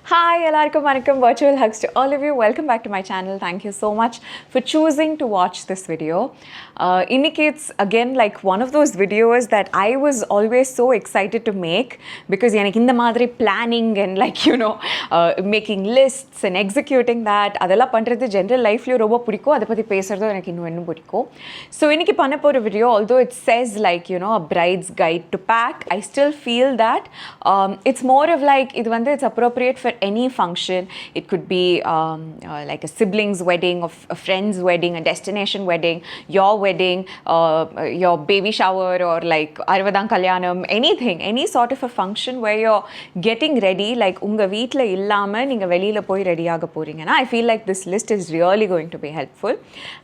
Hi, எல்லாருக்கும் வணக்கம். Virtual hugs to all of you. Welcome back to my channel. Thank you so much for choosing to watch this video. Inniki it's again like one of those videos that I was always so excited to make because எனக்கு இந்த மாதிரி planning and like making lists and executing that அதெல்லாம் பண்றது general lifeலயும் ரொம்ப பிடிக்கும். அதை பத்தி பேசுறதும் எனக்கு இன்னும் பிடிக்கும். So இன்னைக்கு பண்ண போற video, although it says like a bride's guide to pack, I still feel that it's more of like இது வந்து it's appropriate for any function. It could be like a sibling's wedding, or a friend's wedding, a destination wedding, your wedding, your baby shower, or like arvadam kalyanam, anything, any sort of a function where you're getting ready, like unga veetla illama neenga velila poi ready aga poringana. I feel like this list is really going to be helpful,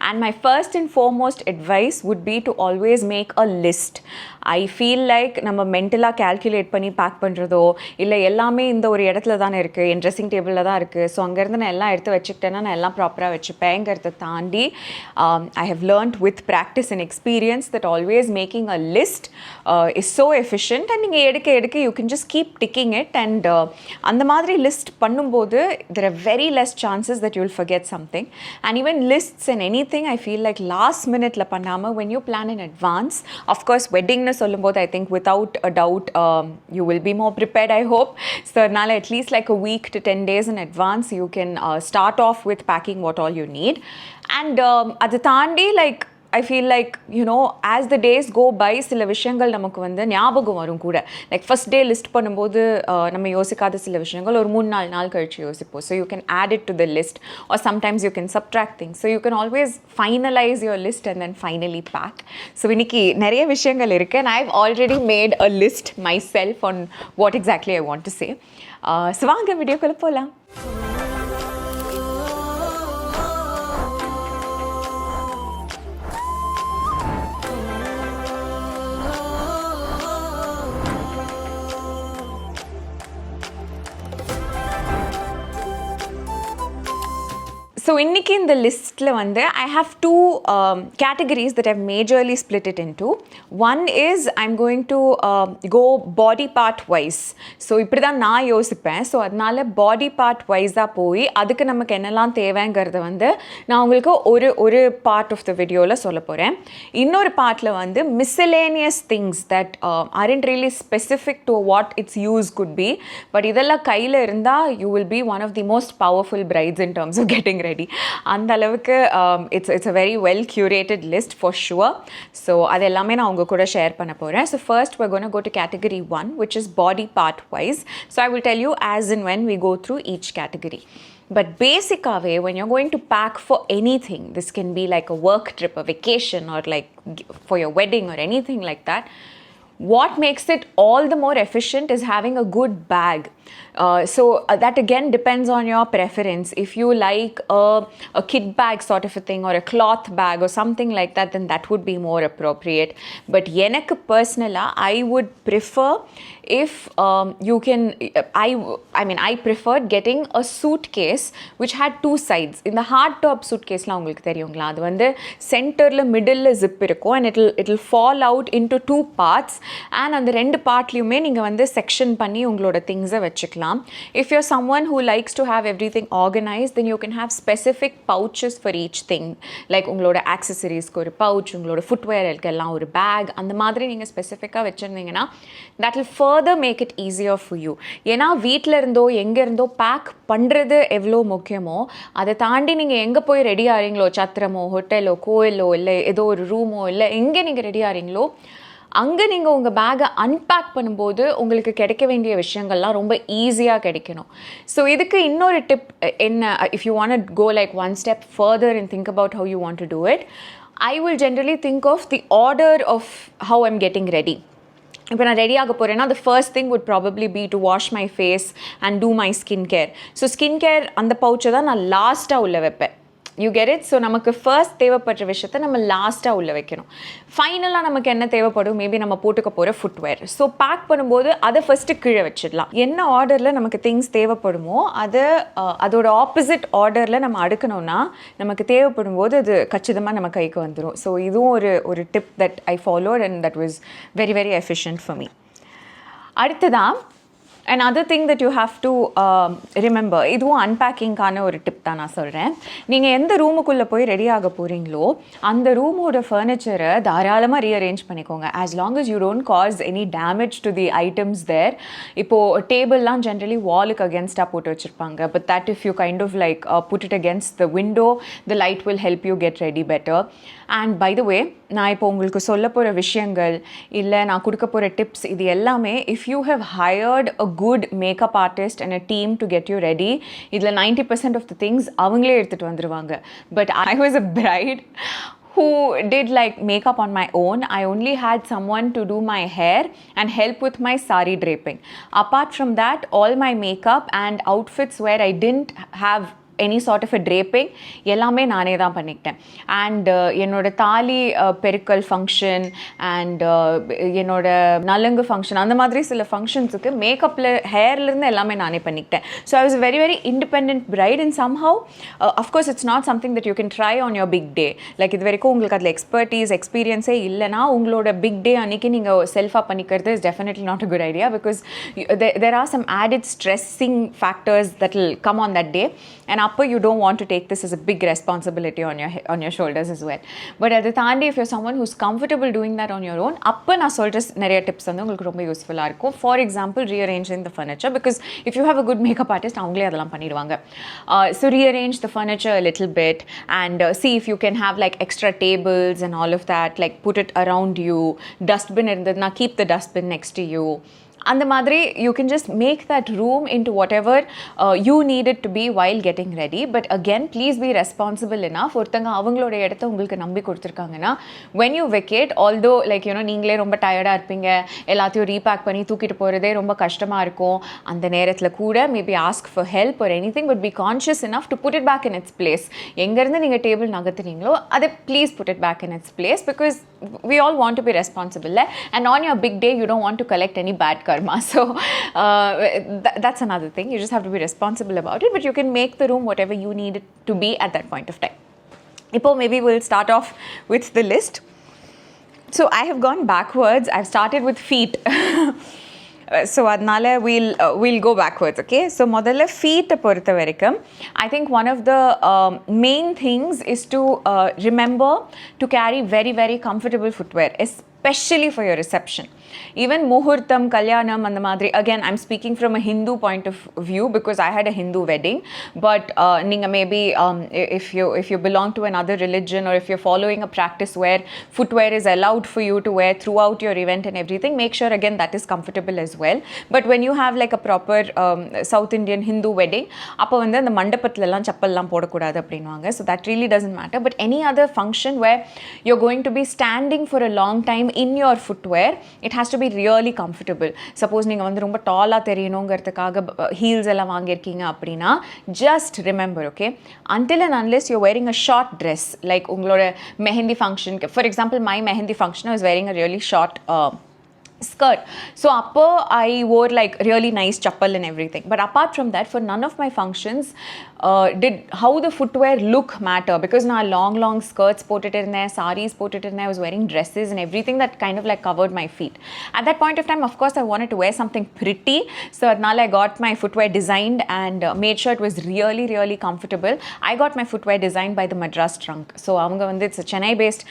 and my first and foremost advice would be to always make a list. I feel like நம்ம மென்டலாக calculate பண்ணி back பண்ணுறதோ இல்லை எல்லாமே இந்த ஒரு இடத்துல தானே இருக்குது, என் ட்ரெஸ்ஸிங் டேபிளில் தான் இருக்குது, ஸோ அங்கேருந்து நான் எல்லாம் எடுத்து வச்சுக்கிட்டேன்னா நான் எல்லாம் ப்ராப்பராக வச்சுப்பேங்கிறத தாண்டி I have learnt with practice and experience that always making a list is so efficient. And நீங்கள் எடுக்க you can just keep ticking it. And அந்த மாதிரி லிஸ்ட் பண்ணும்போது there are very less chances that you will forget something. And even lists and anything I feel like last மினிட்ல பண்ணாமல் when you plan in advance, of course wedding சொல்லும்போது I think without a doubt you will be more prepared, I hope. So அதனால at least like a week to 10 days in advance you can start off with packing what all you need. And அது தாண்டி like I feel like as the days go by சில விஷயங்கள் நமக்கு வந்து ஞாபகம் வரும் கூட. லைக் ஃபர்ஸ்ட் டே லிஸ்ட் பண்ணும்போது நம்ம யோசிக்காத சில விஷயங்கள் ஒரு 3-4 நாள் கழிச்சு யோசிப்போம். So you can add it to the list or sometimes you can subtract things. So you can always finalise your list and then finally pack. So இன்னைக்கு நிறைய விஷயங்கள் இருக்குது and I've already made a list myself on what exactly I want to say. So வாங்க வீடியோக்குள்ள போகலாம். So இன்றைக்கி இந்த லிஸ்ட்டில் வந்து I have two categories that I've majorly split it into. One is I'm going to go body part wise. So இப்படி தான் நான் யோசிப்பேன். ஸோ அதனால பாடி பார்ட் வைஸாக போய் அதுக்கு நமக்கு என்னெல்லாம் தேவைங்கிறத வந்து நான் உங்களுக்கு ஒரு பார்ட் ஆஃப் த வீடியோவில் சொல்ல போகிறேன். இன்னொரு பார்ட்டில் வந்து miscellaneous things that aren't really specific to what its use could be, but இதெல்லாம் கையில் இருந்தால் you will be one of the most powerful brides in terms of getting ready. அந்த அளவுக்கு it's a very well curated list for sure. So அது எல்லாமே நான் உங்க கூட ஷேர் பண்ண போறேன். So first we're going to go to category 1, which is body part wise. So I will tell you as and when we go through each category. But basically when you're going to pack for anything, this can be like a work trip, a vacation, or like for your wedding or anything like that, what makes it all the more efficient is having a good bag. So that again depends on your preference. If you like a kit bag sort of a thing, or a cloth bag or something like that, then that would be more appropriate. But எனக்கு personally I would prefer if you can I preferred getting a suitcase which had two sides. In the hard top suitcase la உங்களுக்கு தெரியுங்களா, அது வந்து சென்டர்ல மிடில்ல zip இருக்கும் and it'll fall out into two parts, and அந்த ரெண்டு பார்ட்லயுமே நீங்க வந்து செக்ஷன் பண்ணி உங்களோட திங்ஸை வச்சுக்கலாம். If you're someone who likes to have everything organized, then you can have specific pouches for each thing. Like உங்களோட accessoriesக்கு ஒரு pouch, உங்களோட footwearக்கு எல்லாம் ஒரு bag, அந்த மாதிரி நீங்கள் ஸ்பெசிஃபிக்காக வச்சுருந்தீங்கன்னா that will further make it easier for you. ஏன்னா வீட்டில் இருந்தோ எங்கே இருந்தோ பேக் பண்ணுறது எவ்வளோ முக்கியமோ அதை தாண்டி நீங்கள் எங்கே போய் ரெடி ஆகிறீங்களோ, சத்திரமோ ஹோட்டலோ கோயிலோ இல்லை ஏதோ ஒரு ரூமோ இல்லை எங்கே நீங்கள் ரெடி ஆகிறீங்களோ அங்கே நீங்கள் உங்கள் பேக்கை அன்பேக் பண்ணும்போது உங்களுக்கு கிடைக்க வேண்டிய விஷயங்கள்லாம் ரொம்ப ஈஸியாக கிடைக்கணும். ஸோ இதுக்கு இன்னொரு டிப் என்ன, if you want go like one step further and think about how you want to do it, I will generally think of the order of how I'm getting ready. இப்போ நான் ready ஆக போகிறேன்னா the first thing would probably be to wash my face and do my skin care. So skin care அந்த பவுச்சை தான் நான் லாஸ்ட்டாக உள்ள வைப்பேன். You get it. ஸோ நமக்கு ஃபர்ஸ்ட் தேவைப்படுற விஷயத்தை நம்ம லாஸ்ட்டாக உள்ள வைக்கணும். ஃபைனலாக நமக்கு என்ன தேவைப்படும், மேபி நம்ம போட்டுக்க போகிற ஃபுட்வேர். ஸோ பேக் பண்ணும்போது அதை ஃபஸ்ட்டு கீழே வச்சிடலாம். என்ன ஆர்டரில் நமக்கு திங்ஸ் தேவைப்படுமோ அதோட ஆப்போசிட் ஆர்டரில் நம்ம அடுக்கணும்னா நமக்கு தேவைப்படும் போது அது கச்சிதமாக நம்ம கைக்கு வந்துடும். ஸோ இதுவும் ஒரு tip that I followed and that was very very efficient for me. அடுத்ததான் another thing that you have to remember, இதுவும் அன்பேக்கிங்கான ஒரு டிப் தான் நான் சொல்கிறேன். நீங்கள் எந்த ரூமுக்குள்ளே போய் ரெடி ஆக போகிறீங்களோ அந்த ரூமோட ஃபர்னிச்சரை தாராளமாக ரீஅரேஞ்ச் பண்ணிக்கோங்க, as long as you don't cause any damage to the items there. இப்போது டேபிள்லாம் ஜென்ரலி வாலுக்கு அகேன்ஸ்டாக போட்டு வச்சுருப்பாங்க, but that if you kind of like put it against the window, the light will help you get ready better. And by the way, நான் இப்போ உங்களுக்கு சொல்ல போகிற விஷயங்கள் இல்லை நான் கொடுக்க போகிற டிப்ஸ் இது எல்லாமே, if you have hired a good makeup artist and a team to get you ready, இதில் 90% of the things அவங்களே எடுத்துகிட்டு வந்துடுவாங்க. But I was a bride who did like makeup on my own. I only had someone to do my hair and help with my sari draping. Apart from that, all my makeup and outfits where I didn't have any sort of a draping எல்லாமே நானே தான் பண்ணிக்கிட்டேன். And என்னோட தாலி பெருக்கல் function and என்னோட நலுங்கு function அந்த மாதிரி சில ஃபங்க்ஷன்ஸுக்கு மேக்கப்பில் ஹேர்லேருந்து எல்லாமே நானே பண்ணிக்கிட்டேன். So I was very very independent bride and somehow of course it's not something that you can try on your big day. Like இது வரைக்கும் உங்களுக்கு அதில் எக்ஸ்பீரியன்ஸே இல்லைனா உங்களோட பிக் டே அன்றைக்கி நீங்கள் செல்ஃபாக பண்ணிக்கிறது is definitely not a good idea, because there are some added stressing factors that will come on that day, and அப்போ you don't want to take this as a big responsibility on your shoulders as well. But at the தாண்டி if you're someone who's comfortable doing that on your own, அப்போ நான் சொல்கிற நிறைய tips வந்து உங்களுக்கு ரொம்ப யூஸ்ஃபுல்லாக இருக்கும். For example rearranging the furniture, because if you have a good makeup artist அவங்களே அதெல்லாம் பண்ணிடுவாங்க. So rearrange the furniture a little bit and see if you can have like extra tables and all of that, like put it around you. Dustbin இருந்ததுன்னா keep the dustbin next to you. அந்த மாதிரி you can just make that room into whatever you need it to be while getting ready. But again, please be responsible enough. ஒருத்தங்க அவங்களோட இடத்த உங்களுக்கு நம்பி கொடுத்துருக்காங்கன்னா when you vacate, although like you know நீங்களே ரொம்ப டயர்டாக இருப்பீங்க, எல்லாத்தையும் ரீபேக் பண்ணி தூக்கிட்டு போகிறதே ரொம்ப கஷ்டமாக இருக்கும், அந்த நேரத்தில் கூட maybe ask for help or anything, but be conscious enough to put it back in its place. எங்கேருந்து நீங்கள் டேபிள் நகர்த்துறீங்களோ அதை please put it back in its place, because we all want to be responsible, and on your big day you don't want to collect any bad karma. So that's another thing. You just have to be responsible about it, but you can make the room whatever you need it to be at that point of time. Ipo maybe we'll start off with the list. So I have gone backwards. I've started with feet. So adnala we'll go backwards, okay? So modalla feet portha varaikum, I think one of the main things is to remember to carry very very comfortable footwear, especially for your reception. Even muhurtam, kalyanam and the madri, again I'm speaking from a Hindu point of view because I had a Hindu wedding, but ninga maybe if you belong to another religion or if you're following a practice where footwear is allowed for you to wear throughout your event and everything, make sure again that is comfortable as well. But when you have like a proper South Indian Hindu wedding, appo vanda and mandapathla ella chappal poda kodadu appadinvaanga, so that really doesn't matter. But any other function where you're going to be standing for a long time in your footwear, it has to be really comfortable. Suppose நீங்க வந்து ரொம்ப டாலா தெரியணும்ங்கிறதுக்காக heels எல்லாம் வாங்கியிருக்கீங்க அப்படின்னா, just remember, okay, until and unless you're wearing a short dress, like உங்களோட mehndi function, for example my mehendi function I was wearing a really short skirt, so appo I wore like really nice chappal and everything. But apart from that, for none of my functions did how the footwear look matter, because na long skirts potitirne, sarees potitirne, I was wearing dresses and everything that kind of like covered my feet. At that point of time, of course I wanted to wear something pretty, so adnala I got my footwear designed and made sure it was really really comfortable. I got my footwear designed by the Madras Trunk. So avanga vandu, it's a Chennai based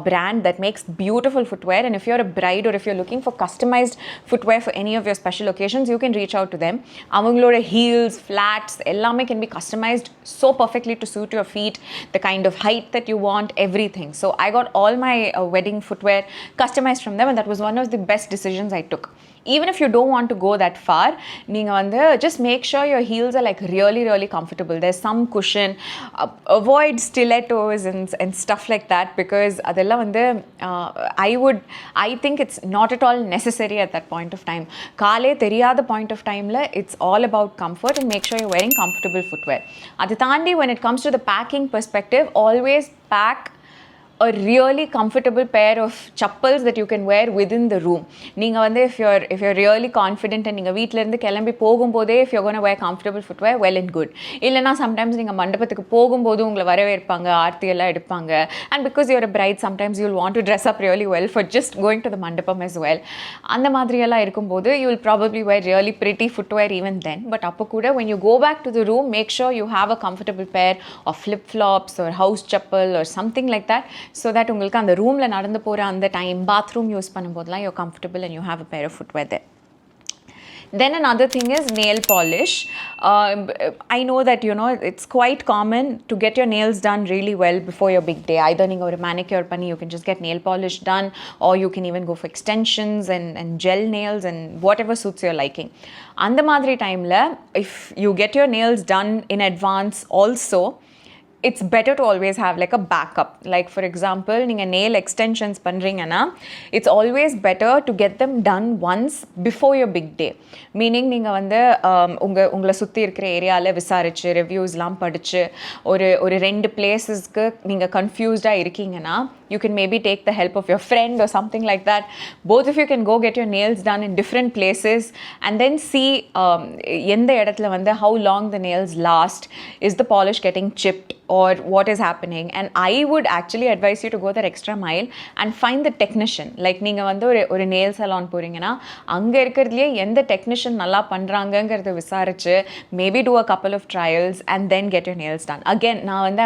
brand that makes beautiful footwear, and if you're a bride or if you're looking for customized footwear for any of your special occasions, you can reach out to them. Avangaloda heels, flats ellame can be customized so perfectly to suit your feet, the kind of height that you want, everything. So I got all my wedding footwear customized from them, and that was one of the best decisions I took. Even if you don't want to go that far, நீங்க வந்து just make sure your heels are like really really comfortable. There's some cushion, avoid stilettos and stuff like that, because adella வந்து I think it's not at all necessary at that point of time. காலே தெரியாத point of timeல it's all about comfort, and make sure you're wearing comfortable footwear. அது தாண்டி when it comes to the packing perspective, always pack a really comfortable pair of chappals that you can wear within the room. நீங்க வந்து if you're really confident and நீங்க வீட்ல இருந்து கிளம்பி போகும்போதே if you're going to wear comfortable footwear, well and good. இல்லனா sometimes நீங்க மண்டபத்துக்கு போகும்போது உங்களை வரவேற்பாங்க, ஆர்த்தி எல்லாம் எடுப்பாங்க, and because you're a bride sometimes you'll want to dress up really well for just going to the mandapam as well. அந்த மாதிரி எல்லாம் இருக்கும்போது you will probably wear really pretty footwear even then. But அப்போ கூட when you go back to the room, make sure you have a comfortable pair of flip flops or house chappal or something like that, so that உங்களுக்கு அந்த ரூம்ல நடந்து போற அந்த time bathroom use பண்ணும்போதெல்லாம் you're comfortable and you have a pair of footwear there. Then another thing is nail polish. I know that it's quite common to get your nails done really well before your big day. Either you have a manicure pani, you can just get nail polish done, or you can even go for extensions and gel nails and whatever suits your liking. And the madri time la, if you get your nails done in advance also, it's better to always have like a backup. Like for example, நீங்க nail extensions பண்றீங்கன்னா it's always better to get them done once before your big day. Meaning நீங்க வந்து உங்களை சுற்றி இருக்கிற ஏரியாவில் விசாரிச்சு ரிவ்யூஸ்லாம் படிச்சு ஒரு ரெண்டு பிளேசஸ்க்கு நீங்கள் கன்ஃபியூஸ்டாக இருக்கீங்கன்னா you can maybe take the help of your friend or something like that. Both of you can go get your nails done in different places and then see எந்த இடத்துல வந்து how long the nails last, is the polish getting chipped or what is happening. And I would actually advise you to go that extra mile and find the technician. Like நீங்கள் வந்து ஒரு nail salon போறீங்கன்னா அங்கே இருக்கிறதுலே எந்த technician நல்லா பண்ணுறாங்கங்கிறத விசாரிச்சு maybe do a couple of trials and then get your nails done. Again, நான் வந்து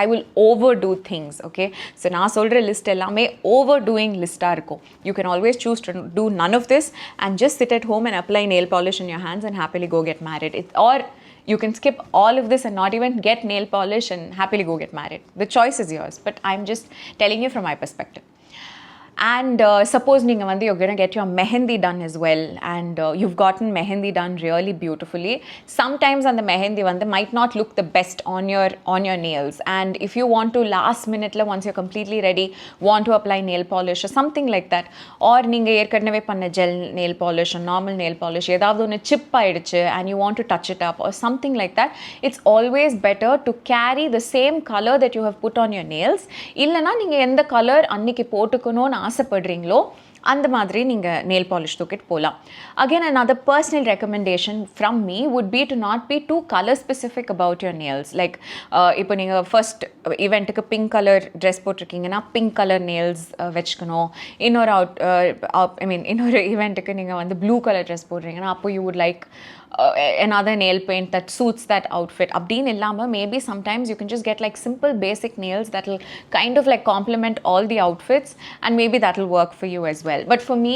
I will overdo things, okay? So நான் சொல்கிற லிஸ்ட் எல்லாமே overdoing லிஸ்ட்டாக இருக்கும். You can always choose to do none of this and just sit at home and apply nail polish in your hands and happily go get married. Or you can skip all of this and not even get nail polish and happily go get married. The choice is yours, but I'm just telling you from my perspective. And suppose you're going to get your mehendi done as well, and you've gotten mehendi done really beautifully. Sometimes on the mehendi might not look the best on your nails, and if you want to last minute once you're completely ready want to apply nail polish or something like that, or நீங்க ஏற்கனவே பண்ண gel nail polish or normal nail polish ஏதாவது ஒன்று chip ஆயிடுச்சு and you want to touch it up or something like that, it's always better to carry the same color that you have put on your nails. இல்லனா நீங்க எந்த colour அன்னைக்கு போட்டுக்கணும்னு ஆசைப்படுறீங்களோ அந்த மாதிரி நீங்கள் nail polish தூக்கிட்டு போகலாம். Again, another personal recommendation from me would be to not be too color specific about your nails. Like இப்போ நீங்கள் ஃபர்ஸ்ட் ஈவெண்ட்டுக்கு பிங்க் கலர் ட்ரெஸ் போட்டிருக்கீங்கன்னா பிங்க் கலர் nails வச்சுக்கணும். இன்னொரு ஈவெண்ட்டுக்கு நீங்கள் வந்து ப்ளூ கலர் ட்ரெஸ் போடுறீங்கன்னா அப்போ you would like another nail paint that suits that outfit. Abdin illama, maybe sometimes you can just get like simple basic nails that will kind of like complement all the outfits, and maybe that will work for you as well. But for me,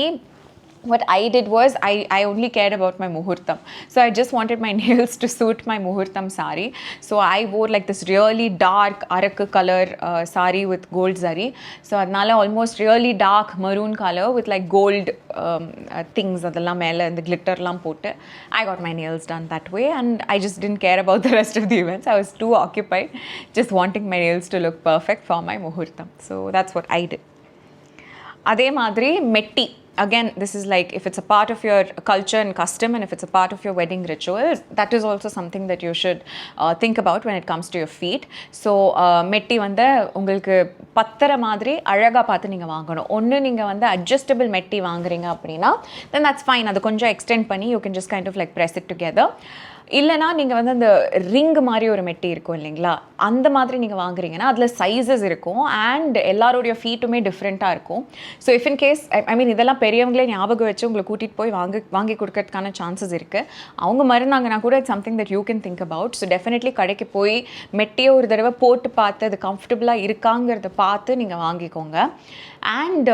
what I did was I only cared about my muhurtam. So I just wanted my nails to suit my muhurtam sari. So I wore like this really dark arak color sari with gold zari. So adnala almost really dark maroon color with like gold things adella mele and the glitter lam potte I got my nails done that way, and I just didn't care about the rest of the events. I was too occupied just wanting my nails to look perfect for my muhurtam. So that's what I did. Adhe madri metti. Again, this is like if it's a part of your culture and custom, and if it's a part of your wedding rituals, that is also something that you should think about when it comes to your feet. So metti வந்து உங்களுக்கு பத்தரை மாதிரி அழகா பார்த்து நீங்கள் வாங்கணும். ஒன்று நீங்கள் வந்து adjustable metti வாங்குறீங்க அப்படின்னா then that's fine. அது கொஞ்சம் extend பண்ணி you can just kind of like press it together. இல்லைனா நீங்கள் வந்து அந்த ரிங் மாதிரி ஒரு மெட்டி இருக்கும் இல்லைங்களா, அந்த மாதிரி நீங்கள் வாங்குறீங்கன்னா அதில் சைஸஸ் இருக்கும் அண்ட் எல்லாரோடைய ஃபீட்டுமே டிஃப்ரெண்ட்டாக இருக்கும். ஸோ இஃப் இன் கேஸ் இதெல்லாம் பெரியவங்களே ஞாபகம் வச்சு உங்களை கூட்டிகிட்டு போய் வாங்கி கொடுக்கறதுக்கான சான்சஸ் இருக்குது. அவங்க மறுந்தாங்கன்னா கூட it's something that you can think about. So definitely கடைக்கு போய் மெட்டியை ஒரு தடவை போட்டு பார்த்து அது கம்ஃபர்டபுளாக இருக்காங்கிறத பார்த்து நீங்கள் வாங்கிக்கோங்க. And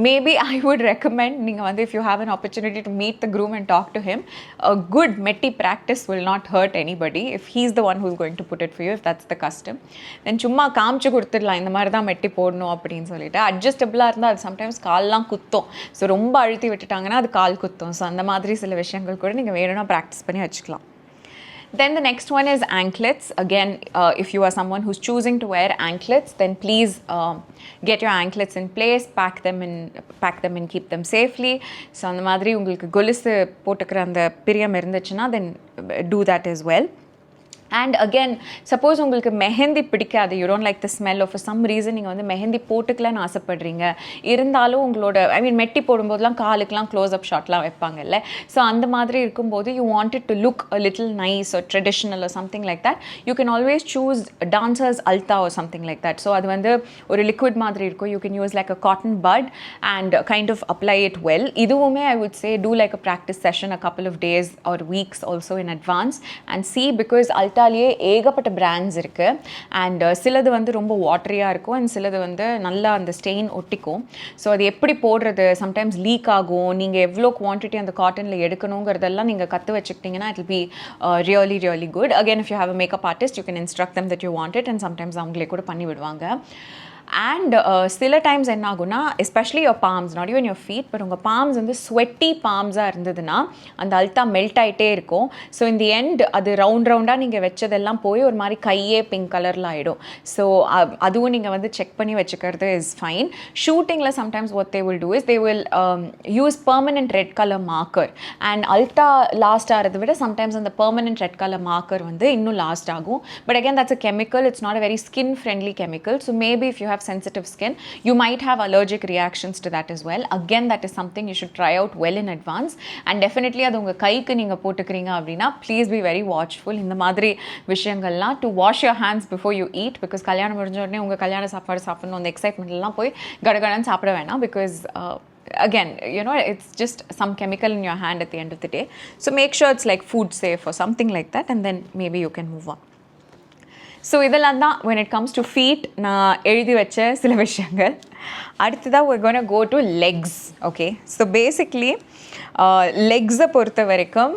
maybe I would recommend if you have an opportunity to meet the groom and talk to him, a good metti practice will not hurt anybody if he's the one who's going to put it for you, if that's the custom. Then சும்மா காமிச்சு கொடுத்துடலாம் இந்த மாதிரி தான் மெட்டி போடணும் அப்படின்னு சொல்லிட்டு. அட்ஜஸ்டபிளாக இருந்தால் அது சம்டைம்ஸ் கால்லாம் குத்தும். ஸோ ரொம்ப அழுத்தி விட்டுட்டாங்கன்னா அது கால் குத்தும். ஸோ அந்த மாதிரி சில விஷயங்கள் கூட நீங்கள் வேணும்னா ப்ராக்டிஸ் பண்ணி வச்சுக்கலாம். Then the next one is anklets. Again, if you are someone who's choosing to wear anklets, then please get your anklets in place, pack them and keep them safely. So அந்த மாதிரி உங்களுக்கு கொலுசு போட்டுக்கிற அந்த பிரியம் இருந்துச்சுன்னா then do that as well. And again, suppose உங்களுக்கு மெஹந்தி பிடிக்காது, you don't like the smell of for some reason நீங்கள் வந்து மெஹந்தி போட்டுக்கலான்னு ஆசைப்படுறீங்க, இருந்தாலும் உங்களோட மெட்டி போடும்போதெல்லாம் காலுக்கெலாம் க்ளோஸ் அப் ஷாட்லாம் வைப்பாங்கல்ல, ஸோ அந்த மாதிரி இருக்கும்போது you want it to look a little nice or traditional or something like that, you can always choose dancers alta or something like that. So அது வந்து ஒரு liquid மாதிரி இருக்கும், you can use like a cotton bud and kind of apply it well. இதுவுமே I would say do like a practice session a couple of days or weeks also in advance and see, because alta ஏகப்பட்ட brands இருக்குது and சிலது வந்து ரொம்ப வாட்டரியாக இருக்கும் and சிலது வந்து நல்லா அந்த ஸ்டெயின் ஒட்டிக்கும். ஸோ அது எப்படி போடுறது, சம்டைம்ஸ் லீக் ஆகும், நீங்கள் எவ்வளோ குவான்டிட்டி அந்த காட்டனில் எடுக்கணுங்கிறதெல்லாம் நீங்கள் கற்று வச்சுக்கிட்டிங்கன்னா it will be really really good. Again if you have a makeup artist you can instruct them that you want it and sometimes அவங்களே கூட பண்ணி விடுவாங்க. அண்ட் சில டைம்ஸ் என்ன ஆகுனா, especially your palms, not even your feet, but உங்கள் palms வந்து ஸ்வெட்டி பாம்ஸாக இருந்ததுன்னா அந்த அல்தா மெல்ட் ஆகிட்டே இருக்கும். ஸோ இந்த எண்ட் அது ரவுண்டாக நீங்கள் வச்சதெல்லாம் போய் ஒரு மாதிரி கையே பிங்க் கலரில் ஆகிடும். ஸோ அதுவும் நீங்கள் வந்து செக் பண்ணி வச்சுக்கிறது இஸ் ஃபைன். ஷூட்டிங்கில் sometimes what they will do is they will use permanent red colour marker and அல்தா லாஸ்ட் ஆகிறத விட சம்டைம்ஸ் அந்த பெர்மனன்ட் ரெட் கலர் மார்க்கர் வந்து இன்னும் லாஸ்ட் ஆகும். But again that's a chemical, it's not a very skin friendly chemical, so maybe if you have sensitive skin you might have allergic reactions to that as well. Again, that is something you should try out well in advance and definitely அது உங்க கைக்கு நீங்க போட்டுக்கிறீங்க அப்படினா please be very watchful இந்த மாதிரி விஷயங்கள்லாம், to wash your hands before you eat, because கல்யாணம் முடிஞ்ச உடனே உங்க கல்யாண சாப்பாடு சாப்பிடணும் அந்த எக்ஸைட்மெண்ட் எல்லாம் போய் கடகடன்னு சாப்பிட வேணாம், because again, you know, it's just some chemical in your hand at the end of the day. So make sure it's like food safe or something like that and then maybe you can move on. So இதெல்லாம் தான் when it comes to feet நான் எழுதி வச்ச சில விஷயங்கள். அடுத்ததாக we're going to go to legs. Okay, so basically legs-ஐ பொறுத்த வரைக்கும்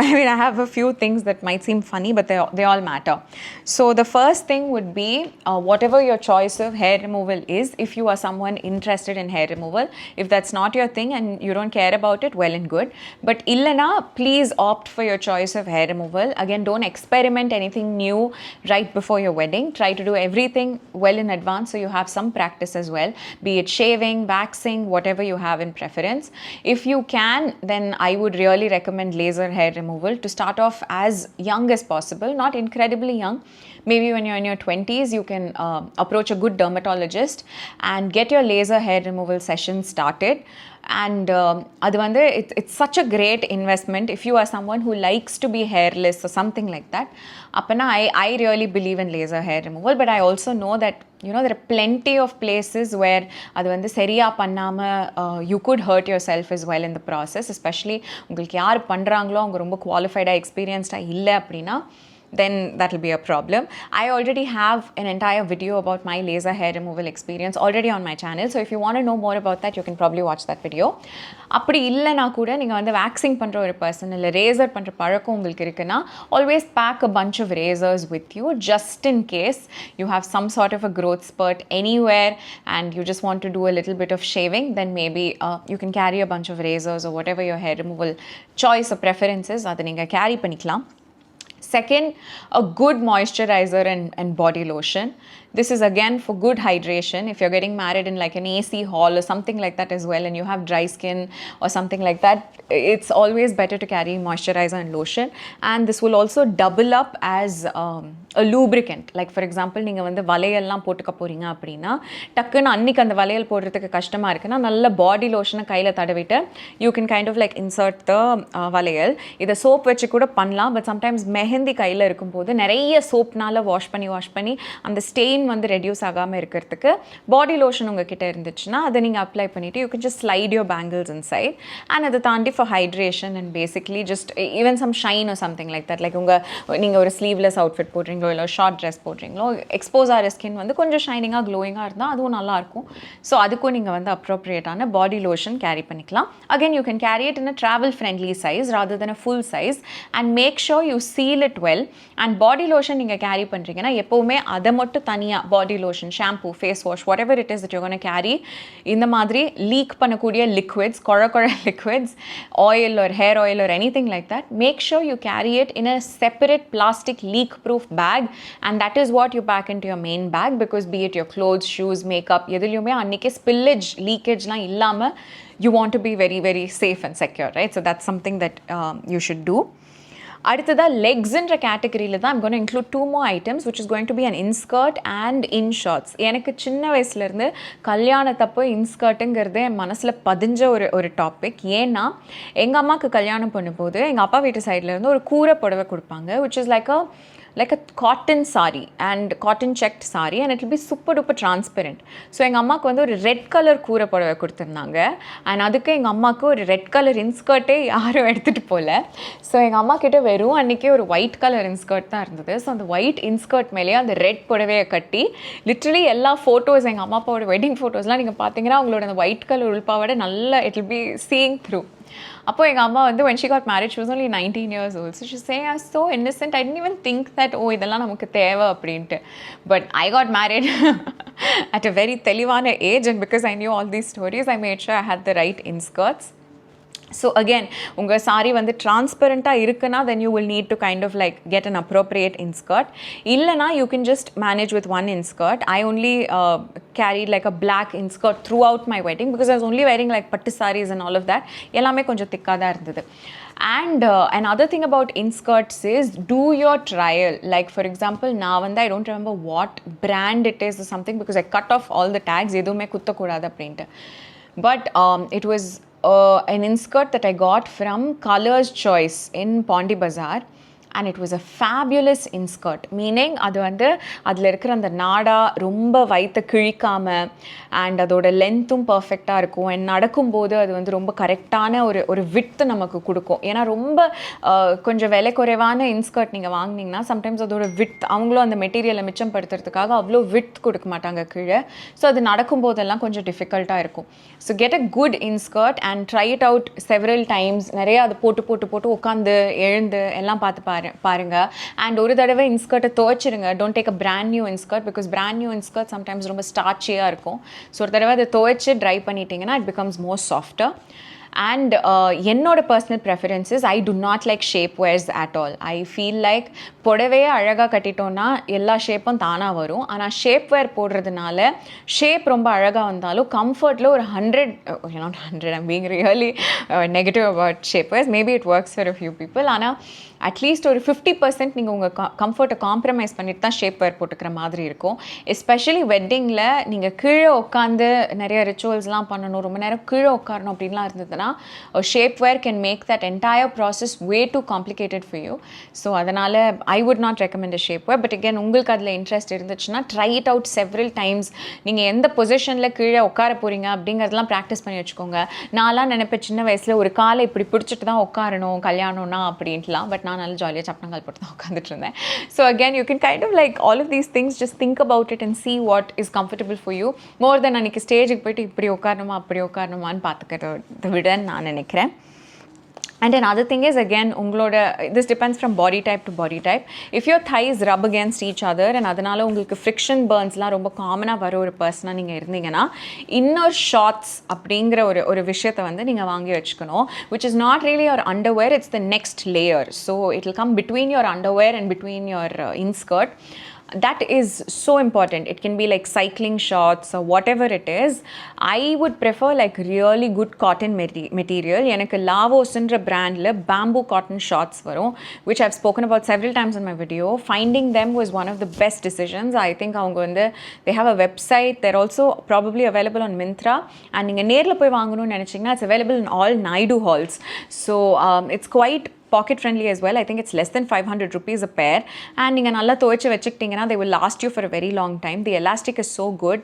I have a few things that might seem funny but they all matter. So the first thing would be whatever your choice of hair removal is, if you are someone interested in hair removal, if that's not your thing and you don't care about it, well and good, but illana please opt for your choice of hair removal. Again, don't experiment anything new right before your wedding. Try to do everything well in advance so you have some practice as well, be it shaving, waxing, whatever you have in preference. If you can, then I would really recommend laser hair removal to start off as young as possible, not incredibly young. Maybe when you're in your 20s, you can approach a good dermatologist and get your laser hair removal session started. And அது வந்து it's such a great investment if you are someone who likes to be hairless or something like that. அப்பனா I really believe in laser hair removal, but I also know that you know there are plenty of places where அது வந்து சரியா பண்ணாம you could hurt yourself as well in the process, especially உங்களுக்கு யார் பண்றாங்களோ அவங்க ரொம்ப குவாலிஃபைடா எக்ஸ்பீரியன்ஸ்டா இல்ல அப்படினா then that will be a problem. I already have an entire video about my laser hair removal experience already on my channel, so if you want to know more about that you can probably watch that video. அப்படி இல்லைனா கூட நீங்கள் வந்து waxing பண்ணுற ஒரு person இல்லை racer பண்ணுற பழக்கம் உங்களுக்கு இருக்குன்னா always pack a bunch of razors with you just in case you have some sort of a growth spurt anywhere and you just want to do a little bit of shaving, then maybe you can carry a bunch of razors or whatever your hair removal choice or preference is, அதை நீங்கள் carry பண்ணிக்கலாம். Second, a good moisturizer and body lotion. This is again for good hydration. If you're getting married in like an AC hall or something like that as well and you have dry skin or something like that, it's always better to carry moisturizer and lotion. And this will also double up as a lubricant. Like for example, நீங்கள் வந்து வளையல்லாம் போட்டுக்க போறீங்க அப்படின்னா டக்குன்னு அன்னைக்கு அந்த வளையல் போடுறதுக்கு கஷ்டமாக இருக்குன்னா நல்ல பாடி லோஷனை கையில் தடவிட்டு you can kind of like insert the வளையல். இதை சோப் வச்சு கூட பண்ணலாம், பட் சம்டைம்ஸ் மெஹந்தி கையில் இருக்கும்போது நிறைய சோப்னால வாஷ் பண்ணி அந்த ஸ்டெயின் வந்து ரெடியூஸ் ஆகாமல் இருக்கிறதுக்கு பாடி லோஷன் உங்ககிட்ட இருந்துச்சுன்னா அதை நீங்கள் அப்ளை பண்ணிவிட்டு you can just slide your bangles inside. And அதை தாண்டி for hydration and basically just even some shine or something like that, like நீங்கள் ஒரு ஸ்லீவ்லெஸ் அவுட்ஃபிட் போடுறீங்களோ இல்லை ஷார்ட் ட்ரெஸ் போடுறீங்களோ எக்ஸ்போஸ் ஆகிற ஸ்கின் வந்து கொஞ்சம் ஷைனிங்காக க்ளோயிங்காக இருந்தால் அதுவும் நல்லாயிருக்கும். ஸோ அதுக்கும் நீங்கள் வந்து அப்ரோப்ரியேட்டான பாடி லோஷன் கேரி பண்ணிக்கலாம். Again you can carry it in a travel friendly size rather than a full size and make sure you seal it well. And body lotion நீங்கள் கேரி பண்ணுறீங்கன்னா எப்போவுமே அதை மட்டும் தனியாக body lotion, shampoo, face wash, whatever it is that you're going to carry, இந்த மாதிரி league பண்ணக்கூடிய liquids, குழ liquids, oil or hair oil or anything like that, make sure you carry it in a separate plastic leak proof bag and that is what you pack into your main bag, because be it your clothes, shoes, makeup, எதுலையுமே அன்னைக்கு spillage, leakageலாம் இல்லாமல் you want to be very very safe and secure, right? So that's something that you should do. அடுத்ததாக லெக்ஸுன்ற கேட்டகரியில் தான் I'm going to include 2 more items which is going to be an inskirt and in shorts. எனக்கு சின்ன வயசுலேருந்து கல்யாணத்தப்போ இன்ஸ்கர்ட்டுங்கிறது என் மனசில் பதிஞ்ச ஒரு topic. ஏன்னா எங்கள் அம்மாவுக்கு கல்யாணம் பண்ணும்போது எங்கள் அப்பா வீட்டு சைட்லேருந்து ஒரு கூரை புடவை கொடுப்பாங்க which is like a cotton saree and cotton checked saree and it will be super duper transparent. So எங்கள் அம்மாவுக்கு வந்து ஒரு ரெட் கலர் கூரை புடவை கொடுத்துருந்தாங்க அண்ட் அதுக்கு எங்கள் அம்மாவுக்கு ஒரு ரெட் கலர் இன்ஸ்கர்ட்டே யாரும் எடுத்துகிட்டு போகல. ஸோ எங்கள் அம்மா கிட்ட வெறும் அன்றைக்கே ஒரு ஒயிட் கலர் இன்ஸ்கர்ட் தான் இருந்தது. ஸோ அந்த ஒயிட் இன்ஸ்கர்ட் மேலேயே அந்த ரெட் புடவையை கட்டி லிட்ரலி எல்லா ஃபோட்டோஸ் எங்கள் அம்மா அப்பாவோட வெட்டிங் ஃபோட்டோஸ்லாம் நீங்கள் பார்த்தீங்கன்னா அவங்களோட அந்த ஒயிட் கலர் உள்பாவோட நல்லா it will be seeing through. அப்போ எங்கள் அம்மா வந்து when she got married she was only 19 years old. So she was saying I was so innocent, I didn't even think that இதெல்லாம் நமக்கு தேவை அப்படின்ட்டு. But I got married at a very தெளிவான age and because I knew all these stories I made sure I had the right inskirts. So again, உங்கள் saree வந்து டிரான்ஸ்பரண்ட்டாக இருக்குன்னா then you will need to kind of like get an appropriate inskirt. இல்லைனா you can just manage with one inskirt. I only carried like a black inskirt throughout my wedding because I was only wearing like pattu sarees and all of that. எல்லாமே கொஞ்சம் திக்காக தான் இருந்தது. And another thing about inskirts is do your trial. Like for example, நான் வந்து I don't remember what brand it is or something because I cut off all the tags. எதுவுமே குத்தக்கூடாது அப்படின்ட்டு. But it was an inskirt that I got from Colors Choice in Pondi Bazaar and it was a fabulous inskirt, meaning அது வந்து அதில் இருக்கிற அந்த நாடா ரொம்ப வயிற்ற கிழிக்காமல் அண்ட் அதோட லென்த்தும் பர்ஃபெக்டாக இருக்கும் அண்ட் நடக்கும்போது அது வந்து ரொம்ப கரெக்டான ஒரு விட்த்து நமக்கு கொடுக்கும். ஏன்னா ரொம்ப கொஞ்சம் விலை குறைவான இன்ஸ்கர்ட் நீங்கள் வாங்கினீங்கன்னா சம்டைம்ஸ் அதோட விட்த் அவங்களும் அந்த மெட்டீரியலை மிச்சம் படுத்துறதுக்காக அவ்வளோ விட்த் கொடுக்க மாட்டாங்க கீழே. ஸோ அது நடக்கும்போதெல்லாம் கொஞ்சம் டிஃபிகல்ட்டாக இருக்கும். So get a good inskirt and try it out several times. நிறையா அது போட்டு உட்காந்து எழுந்து எல்லாம் பார்த்து பாருங்க. அண்ட் ஒரு தடவை இன்ஸ்கர்ட்டை துவைச்சிருங்க. Don't take a brand new inskirt because brand new inskirt sometimes ரொம்ப ஸ்டார்ச்சியாக இருக்கும். ஸோ ஒரு தடவை அதை துவைச்சி ட்ரை பண்ணிட்டீங்கன்னா it becomes more softer. And என்னோட personal preferences I do not like shapewears at all. I feel like புடவையே அழகாக கட்டிட்டோன்னா எல்லா ஷேப்பும் தானாக வரும். ஆனால் ஷேப் வேர் போடுறதுனால ஷேப் ரொம்ப அழகாக வந்தாலும் கம்ஃபர்ட்டில் ஒரு 100 not 100 I'm being really negative about shape wears. Maybe it works for a few people. ஆனால் அட்லீஸ்ட் ஒரு 50% நீங்கள் உங்கள் கம்ஃபர்ட்டை காம்ப்ரமைஸ் பண்ணிட்டு தான் ஷேப் வேர் போட்டுக்கிற மாதிரி இருக்கும். எஸ்பெஷலி வெட்டிங்கில் நீங்கள் கீழே உட்காந்து நிறைய ரிச்சுவல்ஸ்லாம் பண்ணணும், ரொம்ப நேரம் கீழே உட்காரணும் அப்படின்லாம் இருந்ததுன்னா shapewear can make that entire process way too complicated for you. So அதனால் I would not recommend a shapewear. But again உங்களுக்கு அதில் இன்ட்ரெஸ்ட் இருந்துச்சுன்னா try it out several times. நீங்கள் எந்த பொசிஷனில் கீழே உட்கார போகிறீங்க அப்படிங்கிறதெல்லாம் ப்ராக்டிஸ் பண்ணி வச்சுக்கோங்க. நான்லாம் நினைப்பேன் சின்ன வயசில் ஒரு காலை இப்படி பிடிச்சிட்டு தான் உட்காரணும் கல்யாணம்னா அப்படின்ட்டுலாம். பட் நான் நல்லா ஜாலியாக சப்பனங்கால் போட்டு தான் உட்காந்துட்டு இருந்தேன். So again you can kind of like all of these things just think about it and see what is comfortable for you more than அன்றைக்கி ஸ்டேஜுக்கு போய்ட்டு இப்படி உட்காரணுமா அப்படி உட்காரணுமான்னு பார்த்துக்கிறத விட நான் நினைக்கிறேன். And another thing is again உங்களோட this depends from body type to body type. If your thighs rub against each other and அதனால உங்களுக்கு friction burnsலாம் ரொம்ப காமனாக வர ஒரு பர்சனாக நீங்கள் இருந்தீங்கன்னா இன்னர் ஷார்ட்ஸ் அப்படிங்கிற ஒரு விஷயத்தை வந்து நீங்கள் வாங்கி வச்சுக்கணும். which is not really your underwear, it's the next layer. So it will come between your underwear and between your inskirt. That is so important. It can be like cycling shorts or whatever it is. I would prefer like really good cotton material. எனக்கு லாவோஸ்ன்ற பிராண்டில் bamboo cotton shorts வரும், which I've spoken about several times in my video. Finding them was one of the best decisions. I think அவங்க வந்து they have a website. They're also probably available on Myntra. And நீங்கள் நேரில் போய் வாங்கணும்னு நினச்சிங்கன்னா it's available in all Naidu halls. So it's quite pocket friendly as well. I think it's less than 500 rupees a pair. And நீங்கள் நல்லா துவைச்சு வச்சுக்கிட்டிங்கன்னா they will last you for a very long time. The elastic is so good.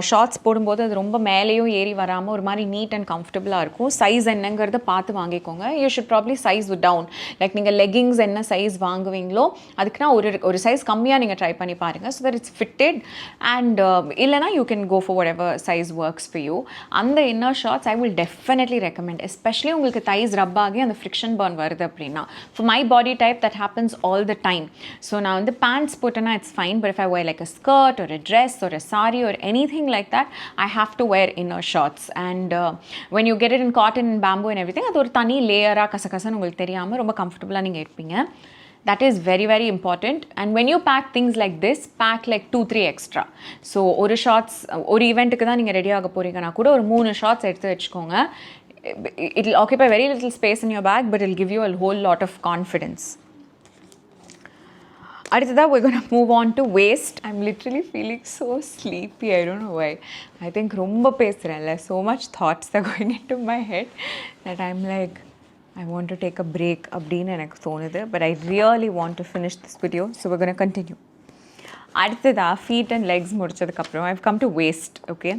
Shorts போடும்போது அது ரொம்ப மேலேயும் ஏறி வராமல் ஒரு மாதிரி நீட் அண்ட் கம்ஃபர்டபுளாக இருக்கும். சைஸ் என்னங்கிறத பார்த்து வாங்கிக்கோங்க. You should probably size down. Like நீங்கள் லெகிங்ஸ் என்ன சைஸ் வாங்குவீங்களோ அதுக்குன்னா ஒரு சைஸ் கம்மியாக நீங்கள் ட்ரை பண்ணி பாருங்கள். So that it's fitted. And இல்லைனா you can go for whatever size works for you. அந்த inner shorts I will definitely recommend. Especially உங்களுக்கு தைஸ் ரப் ஆகி அந்த ஃப்ரிக்ஷன் பர்ன் வருது அப்படின்னா. For my body type that happens all the time. So now in the pants putana it's fine, but if I wear like a skirt or a dress or a sari or anything like that, I have to wear inner shorts. And when you get it in cotton and bamboo and everything, அது ஒரு தனி லேயரா கசகசன்னு உங்களுக்கு தெரியாமல் ரொம்ப கம்ஃபர்டபுளாக நீங்கள் இருப்பீங்க. That is very very important. And when you pack things like this, pack like 2-3 extra. So ஒரு ஷார்ட்ஸ் ஒரு ஈவெண்ட்டுக்கு தான் நீங்கள் ரெடி ஆக போகிறீங்கன்னா கூட ஒரு 3 ஷார்ட்ஸ் எடுத்து வச்சுக்கோங்க. It will occupy very little space in your bag, but it will give you a whole lot of confidence. அடுத்ததா we're going to move on to waist. I'm literally feeling so sleepy. I don't know why. I think ரொம்ப பேசுறேன்ல. So much thoughts are going into my head that I'm like, I want to take a break அப்படின்னு எனக்கு தோணுது. But I really want to finish this video. So we're going to continue. அடுத்ததா feet and legs முடிச்சதுக்கப்புறம் I've come to waist. Okay.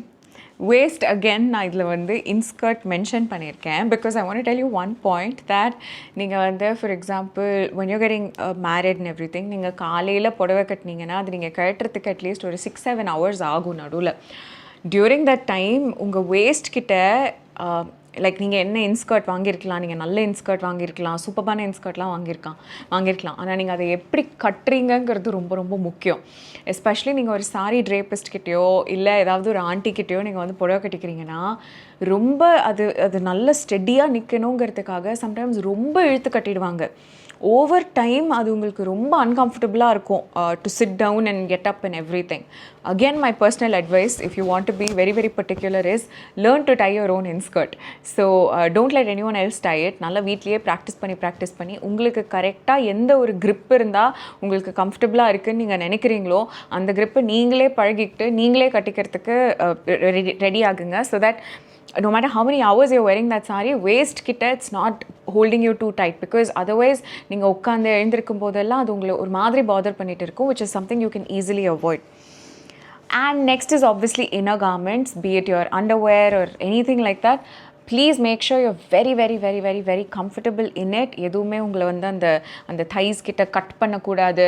Waist again நான் இதில் வந்து inskirt mention பண்ணியிருக்கேன் because I want tell you one point that நீங்கள் வந்து for example when you're getting married and everything நீங்கள் காலையில் புடவை கட்டினீங்கன்னா அது நீங்கள் கட்டுறதுக்கு அட்லீஸ்ட் ஒரு 6-7 hours ஆகும் நடுவில். டியூரிங் தட் டைம் உங்கள் வேஸ்ட் கிட்ட லைக் நீங்கள் என்ன இன்ஸ்கர்ட் வாங்கியிருக்கலாம், நீங்கள் நல்ல இன்ஸ்கர்ட் வாங்கியிருக்கலாம், சூப்பரான இன்ஸ்கர்ட்லாம் வாங்கியிருக்கலாம். ஆனால் நீங்கள் அதை எப்படி கட்டுறீங்கிறது ரொம்ப ரொம்ப முக்கியம். எஸ்பெஷலி நீங்கள் ஒரு சாரி ட்ரேபிஸ்ட்கிட்டயோ இல்லை ஏதாவது ஒரு ஆண்டிக்கிட்டேயோ நீங்கள் வந்து புடவை கட்டிக்கிறீங்கன்னா ரொம்ப அது நல்ல ஸ்டெடியாக நிற்கணுங்கிறதுக்காக சம்டைம்ஸ் ரொம்ப இழுத்து கட்டிடுவாங்க. ஓவர் டைம் அது உங்களுக்கு ரொம்ப அன்கம்ஃபர்டபுளாக இருக்கும் to sit down and get up and everything. Again my personal advice if you want to be very very particular is learn to tie your own inskirt. So don't let anyone else tie it. நல்லா வீட்லேயே practice பண்ணி உங்களுக்கு கரெக்டாக எந்த ஒரு grip இருந்தால் உங்களுக்கு கம்ஃபர்டபுளாக இருக்குதுன்னு நீங்கள் நினைக்கிறீங்களோ அந்த grip நீங்களே பழகிக்கிட்டு நீங்களே கட்டிக்கிறதுக்கு ரெடி ஆகுங்க. So that no matter how many hours you're wearing that saree, waist kitta it's not holding you too tight because otherwise நீங்கள் உட்காந்து எழுந்திருக்கும் போதெல்லாம் அது உங்களை ஒரு மாதிரி பாதர் பண்ணிட்டு இருக்கும், which is something you can easily avoid. And next is obviously inner garments, be it your underwear or anything like that. Please make sure you're very very very very very comfortable in it. எதுவுமே உங்களை வந்து அந்த thighs கிட்ட cut பண்ணக்கூடாது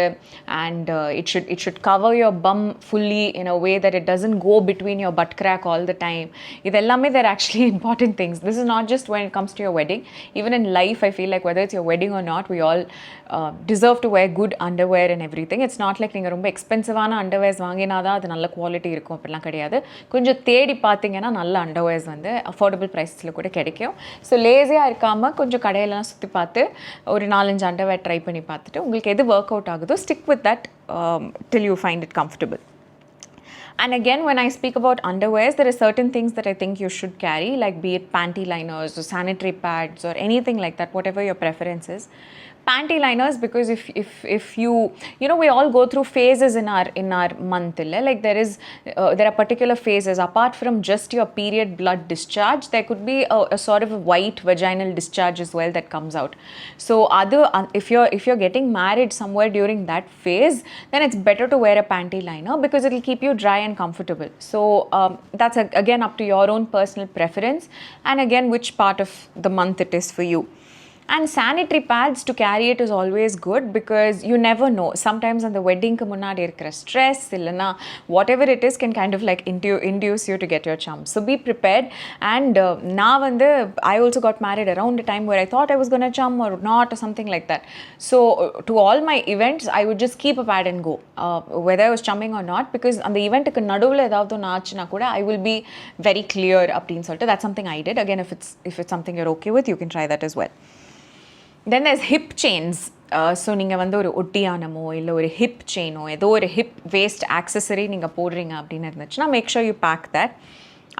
and it should cover your bum fully in a way that it doesn't go between your butt crack all the time. இதெல்லாமே they're actually important things. This is not just when it comes to your wedding. Even in life I feel like whether it's your wedding or not, we all deserve to wear good underwear and everything. It's not like நீங்கள் ரொம்ப எக்ஸ்பென்சிவான underwears வாங்கினாதான் அது நல்ல quality இருக்கும் அப்படிலாம் கிடையாது. கொஞ்சம் தேடி பார்த்தீங்கன்னா நல்ல அண்டர்வேர்ஸ் வந்து அஃபோர்டபுள் ப்ரைஸில் கூட கிடைக்கும். ஸோ லேசியாக இருக்காமல் கொஞ்சம் கடையெல்லாம் சுற்றி பார்த்து ஒரு 4-5 அண்டர்வேர் ட்ரை பண்ணி பார்த்துட்டு உங்களுக்கு எது ஒர்க் அவுட் ஆகுதோ stick with that till you find it comfortable. And again, when I speak about underwears, there are certain things that I think you should carry, like be it panty liners or sanitary pads or anything like that, whatever your preference is. Panty liners, because if you know, we all go through phases in our month, like there are particular phases apart from just your period blood discharge. There could be a sort of a white vaginal discharge as well that comes out. So if you're getting married somewhere during that phase, then it's better to wear a panty liner because it will keep you dry and comfortable. So that's again up to your own personal preference, and again which part of the month it is for you. And sanitary pads to carry it is always good because you never know. Sometimes on the wedding ku munnadi irukra stress illana whatever it is can kind of like induce you to get your chum. So be prepared. And now I also got married around a time where I thought I was going to chum or not or something like that. So to all my events I would just keep a pad and go whether I was chumming or not, because on the event ku naduvula edavadhu naachna kuda I will be very clear appdin solittu. That's something I did. Again, if it's something you're okay with, you can try that as well. Then there's hip chains. So நீங்கள் வந்து ஒரு ஒட்டியானமோ இல்லை ஒரு hip செயினோ ஏதோ ஒரு hip waste accessory நீங்கள் போடுறீங்க அப்படின்னு இருந்துச்சுன்னா make sure you pack that.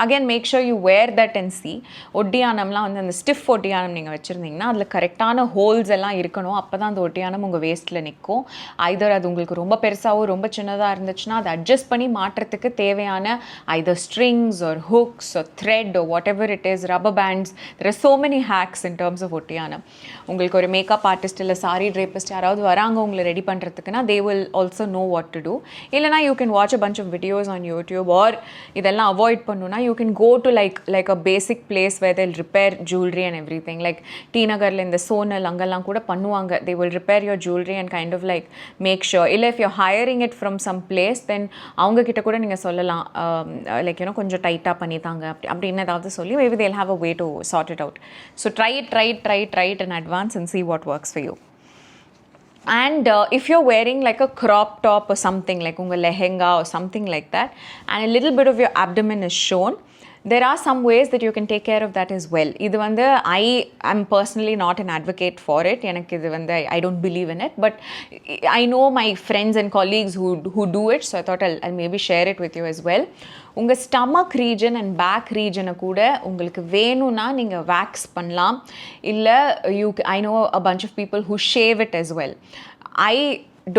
Again make sure you wear that and see. ஒட்டியானம்லாம் வந்து அந்த ஸ்டிஃப் ஒட்டியானம் நீங்கள் வச்சுருந்தீங்கன்னா அதில் கரெக்டான ஹோல்ஸ் எல்லாம் இருக்கணும். அப்போ தான் அந்த ஒட்டியானம் உங்கள் வேஸ்ட்டில் நிற்கும். ஐதர் அது உங்களுக்கு ரொம்ப பெருசாகவோ ரொம்ப சின்னதாக இருந்துச்சுன்னா அதை அட்ஜஸ்ட் பண்ணி மாட்டுறதுக்கு தேவையான ஐதர் ஸ்ட்ரிங்ஸ் ஒரு ஹுக்ஸ் ஒரு thread or whatever it is, rubber bands. There are so many hacks in terms of ஒட்டியானம். உங்களுக்கு ஒரு மேக்கப் ஆர்டிஸ்ட் இல்லை சாரி ட்ரேபிஸ்ட் யாராவது வராங்க உங்களை ready பண்ணுறதுக்குன்னா they will also know what to do. இல்லைனா you can watch a bunch of videos on YouTube, or இதெல்லாம் avoid பண்ணுன்னா you can go to like a basic place where they'll repair jewelry and everything. Like T Nagarla in the Sonal angalam kuda pannuvaanga. They will repair your jewelry and kind of like make sure. Illa if you're hiring it from some place, then avanga kitta kuda neenga sollalam like you know konja tight ah panni thaanga appadina edavadhu solli maybe they'll have a way to sort it out. So try it in advance and see what works for you. And if you're wearing like a crop top or something like unga lehenga or something like that, and a little bit of your abdomen is shown, there are some ways that you can take care of that as well. Idu vande I am personally not an advocate for it. Enak idu vande I don't believe in it, but I know my friends and colleagues who do it, so I thought I'll maybe share it with you as well. உங்க stomach region and back ரீஜனை கூட உங்களுக்கு வேணும்னா நீங்கள் wax பண்ணலாம். இல்லை I know a bunch of people who shave it as well.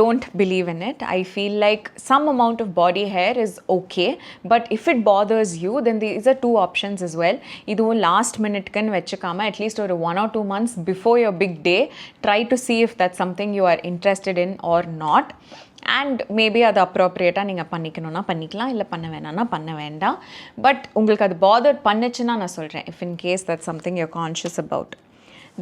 don't believe in it. I feel like some amount of body hair is okay, but if it bothers you, then these are two options as well. இதுவும் last minute kan vechukama, at least ஒரு 1 or 2 months before your big day, try to see if that's something you are interested in or not. And maybe அது அப்ரோப்ரியேட்டாக நீங்கள் பண்ணிக்கணும்னா பண்ணிக்கலாம், இல்லை பண்ண வேணாம்னா பண்ண வேண்டாம். பட் உங்களுக்கு அது பாதர் பண்ணுச்சுன்னா நான் சொல்கிறேன், if in case that something you're conscious about,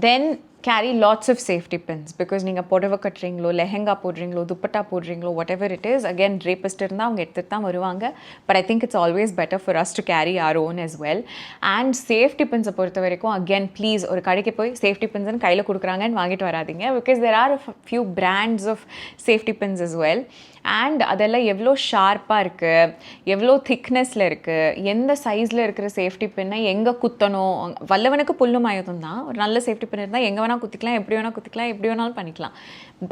then carry lots of safety pins, because நீங்கள் புடவை கட்டுறீங்களோ, lehenga போடுறீங்களோ, dupatta போடுறீங்களோ, whatever it is, again rapist இருந்தால் அவங்க எடுத்துகிட்டு தான் வருவாங்க. But I think it's always better for us to carry our own as well. And safety pins பொறுத்த வரைக்கும் again please ஒரு கடைக்கு போய் safety pins கையில் கொடுக்குறாங்கன்னு வாங்கிட்டு வராதீங்க, because there are a few brands of safety pins as well. And அதெல்லாம் எவ்வளோ ஷார்ப்பாக இருக்குது, எவ்வளோ திக்னஸில் இருக்குது, எந்த சைஸில் இருக்கிற சேஃப்டி பின்னை எங்கே குத்தணும், வல்லவனுக்கு புல்லும் ஆயுதம் தான். ஒரு நல்ல சேஃப்டி பின் இருந்தால் எங்கே வேணால் குத்திக்கலாம், எப்படி வேணால் குத்திக்கலாம், எப்படி வேணாலும் பண்ணிக்கலாம்.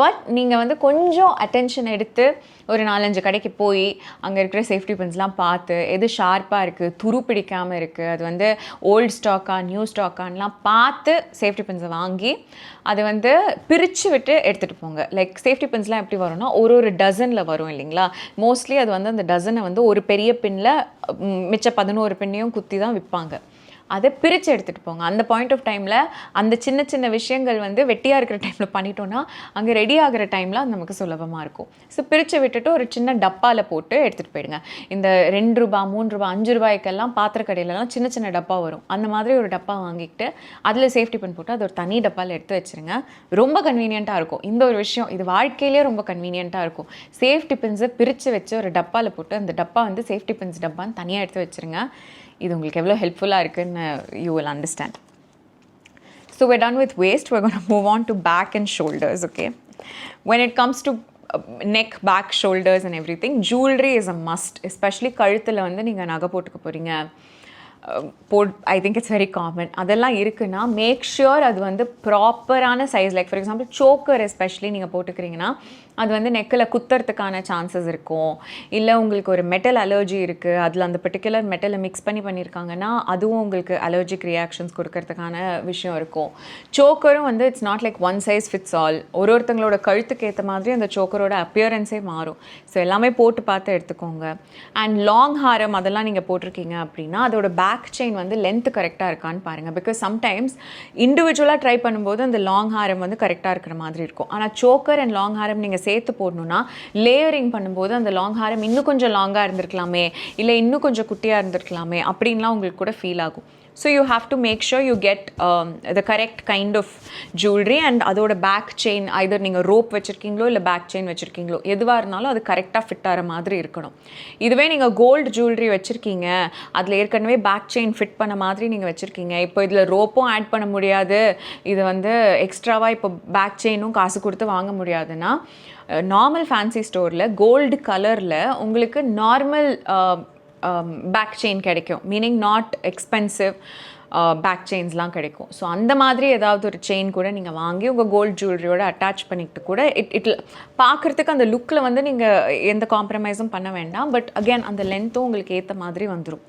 பட் நீங்கள் வந்து கொஞ்சம் அட்டென்ஷன் எடுத்து ஒரு 4-5 கடைக்கு போய் அங்கே இருக்கிற சேஃப்டி பின்ஸ்லாம் பார்த்து எது ஷார்ப்பாக இருக்குது, துரு பிடிக்காமல் இருக்குது, அது வந்து ஓல்டு ஸ்டாக்கா நியூ ஸ்டாக்கான்லாம் பார்த்து சேஃப்டி பின்ஸை வாங்கி அதை வந்து பிரித்து விட்டு எடுத்துகிட்டு போங்க. லைக் சேஃப்டி பின்ஸ்லாம் எப்படி வரும்னா ஒரு டசனில் வரும் இல்லைங்களா. மோஸ்ட்லி அது வந்து அந்த டசனை வந்து ஒரு பெரிய பின்னில் மிச்ச 11 பின்னையும் குத்தி தான் விற்பாங்க. அதை பிரித்து எடுத்துகிட்டு போங்க. அந்த பாயிண்ட் ஆஃப் டைமில் அந்த சின்ன சின்ன விஷயங்கள் வந்து வெட்டியாக இருக்கிற டைமில் பண்ணிட்டோன்னா அங்கே ரெடி ஆகிற டைமில் அது நமக்கு சுலபமாக இருக்கும். ஸோ பிரித்து விட்டுட்டு ஒரு சின்ன டப்பாவில் போட்டு எடுத்துகிட்டு போயிடுங்க. இந்த 2 ரூபா 3 ரூபா 5 ரூபாய்க்கெல்லாம் பாத்திர கடையிலலாம் சின்ன சின்ன டப்பா வரும். அந்த மாதிரி ஒரு டப்பா வாங்கிக்கிட்டு அதில் சேஃப்டி பின் போட்டு அது ஒரு தனி டப்பாவில் எடுத்து வச்சுருங்க. ரொம்ப கன்வீனியண்ட்டாக இருக்கும். இந்த ஒரு விஷயம் இது வாழ்க்கையிலே ரொம்ப கன்வீனியண்ட்டாக இருக்கும். சேஃப்டி பின்ஸை பிரித்து வச்சு ஒரு டப்பாவில் போட்டு அந்த டப்பா வந்து சேஃப்டி பின்ஸ் டப்பான்னு தனியாக எடுத்து வச்சுருங்க. இது உங்களுக்கு எவ்வளோ ஹெல்ப்ஃபுல்லாக இருக்குன்னு you will understand. So we're done with waist. We're going to move on to back and shoulders, okay? When it comes to neck, back, shoulders and everything, jewelry is a must, especially கழுத்தில் வந்து நீங்கள் நகை போட்டுக்க போகிறீங்க. I think it's very common. அதெல்லாம் இருக்குன்னா make sure அது வந்து ப்ராப்பரான size. Like for example choker especially நீங்கள் போட்டுக்கிறீங்கன்னா அது வந்து நெக்கில் குத்துறதுக்கான சான்சஸ் இருக்கும். இல்லை உங்களுக்கு ஒரு மெட்டல் அலர்ஜி இருக்குது, அதில் அந்த பர்டிகுலர் மெட்டலை மிக்ஸ் பண்ணியிருக்காங்கன்னா அதுவும் உங்களுக்கு அலர்ஜிக் ரியாக்ஷன்ஸ் கொடுக்கறதுக்கான விஷயம் இருக்கும். சோக்கரும் வந்து it's not like one size fits all. ஒருத்தங்களோட கழுத்துக்கு ஏற்ற மாதிரி அந்த சோக்கரோட அப்பியரன்ஸே மாறும். ஸோ எல்லாமே போட்டு பார்த்து எடுத்துக்கோங்க. அண்ட் லாங் ஹாரம் அதெல்லாம் நீங்கள் போட்டிருக்கீங்க அப்படின்னா அதோட பேக் செயின் வந்து லென்த் கரெக்டாக இருக்கான்னு பாருங்கள். பிகாஸ் சம்டைம்ஸ் இண்டிவிஜுவலாக ட்ரை பண்ணும்போது அந்த லாங் ஹாரம் வந்து கரெக்டாக இருக்கிற மாதிரி இருக்கும். ஆனால் சோக்கர் அண்ட் லாங் ஹாரம் நீங்கள் சேர்த்து போடணுன்னா லேயரிங் பண்ணும்போது அந்த லாங் ஹாரம் இன்னும் கொஞ்சம் லாங்காக இருந்திருக்கலாமே, இல்லை இன்னும் கொஞ்சம் குட்டியாக இருந்திருக்கலாமே அப்படின்லாம் உங்களுக்கு கூட ஃபீல் ஆகும். So you have to make sure you get the correct kind of jewelry and அதோட பேக் செயின் either நீங்கள் ரோப் வச்சுருக்கீங்களோ இல்லை பேக் செயின் வச்சுருக்கீங்களோ எதுவாக இருந்தாலும் அது கரெக்டாக ஃபிட் ஆகிற மாதிரி இருக்கணும். இதுவே நீங்கள் கோல்டு ஜுவல்லரி வச்சுருக்கீங்க, அதில் ஏற்கனவே பேக் செயின் ஃபிட் பண்ண மாதிரி நீங்கள் வச்சுருக்கீங்க, இப்போ இதில் ரோப்பும் ஆட் பண்ண முடியாது, இது வந்து எக்ஸ்ட்ராவாக இப்போ பேக் செயினும் காசு கொடுத்து வாங்க முடியாதுன்னா நார்மல் ஃபேன்சி ஸ்டோரில் கோல்டு கலரில் உங்களுக்கு நார்மல் பேக் செயின் கிடைக்கும். மீனிங் நாட் எக்ஸ்பென்சிவ் பேக் செயின்ஸ்லாம் கிடைக்கும். ஸோ அந்த மாதிரி ஏதாவது ஒரு செயின் கூட நீங்கள் வாங்கி உங்கள் கோல்டு ஜுவல்லரியோட அட்டாச் பண்ணிக்கிட்டு கூட இட் பார்க்குறதுக்கு அந்த லுக்கில் வந்து நீங்கள் எந்த காம்ப்ரமைஸும் பண்ண வேண்டாம். பட் அகேன் அந்த லென்த்தும் உங்களுக்கு ஏற்ற மாதிரி வந்துடும்.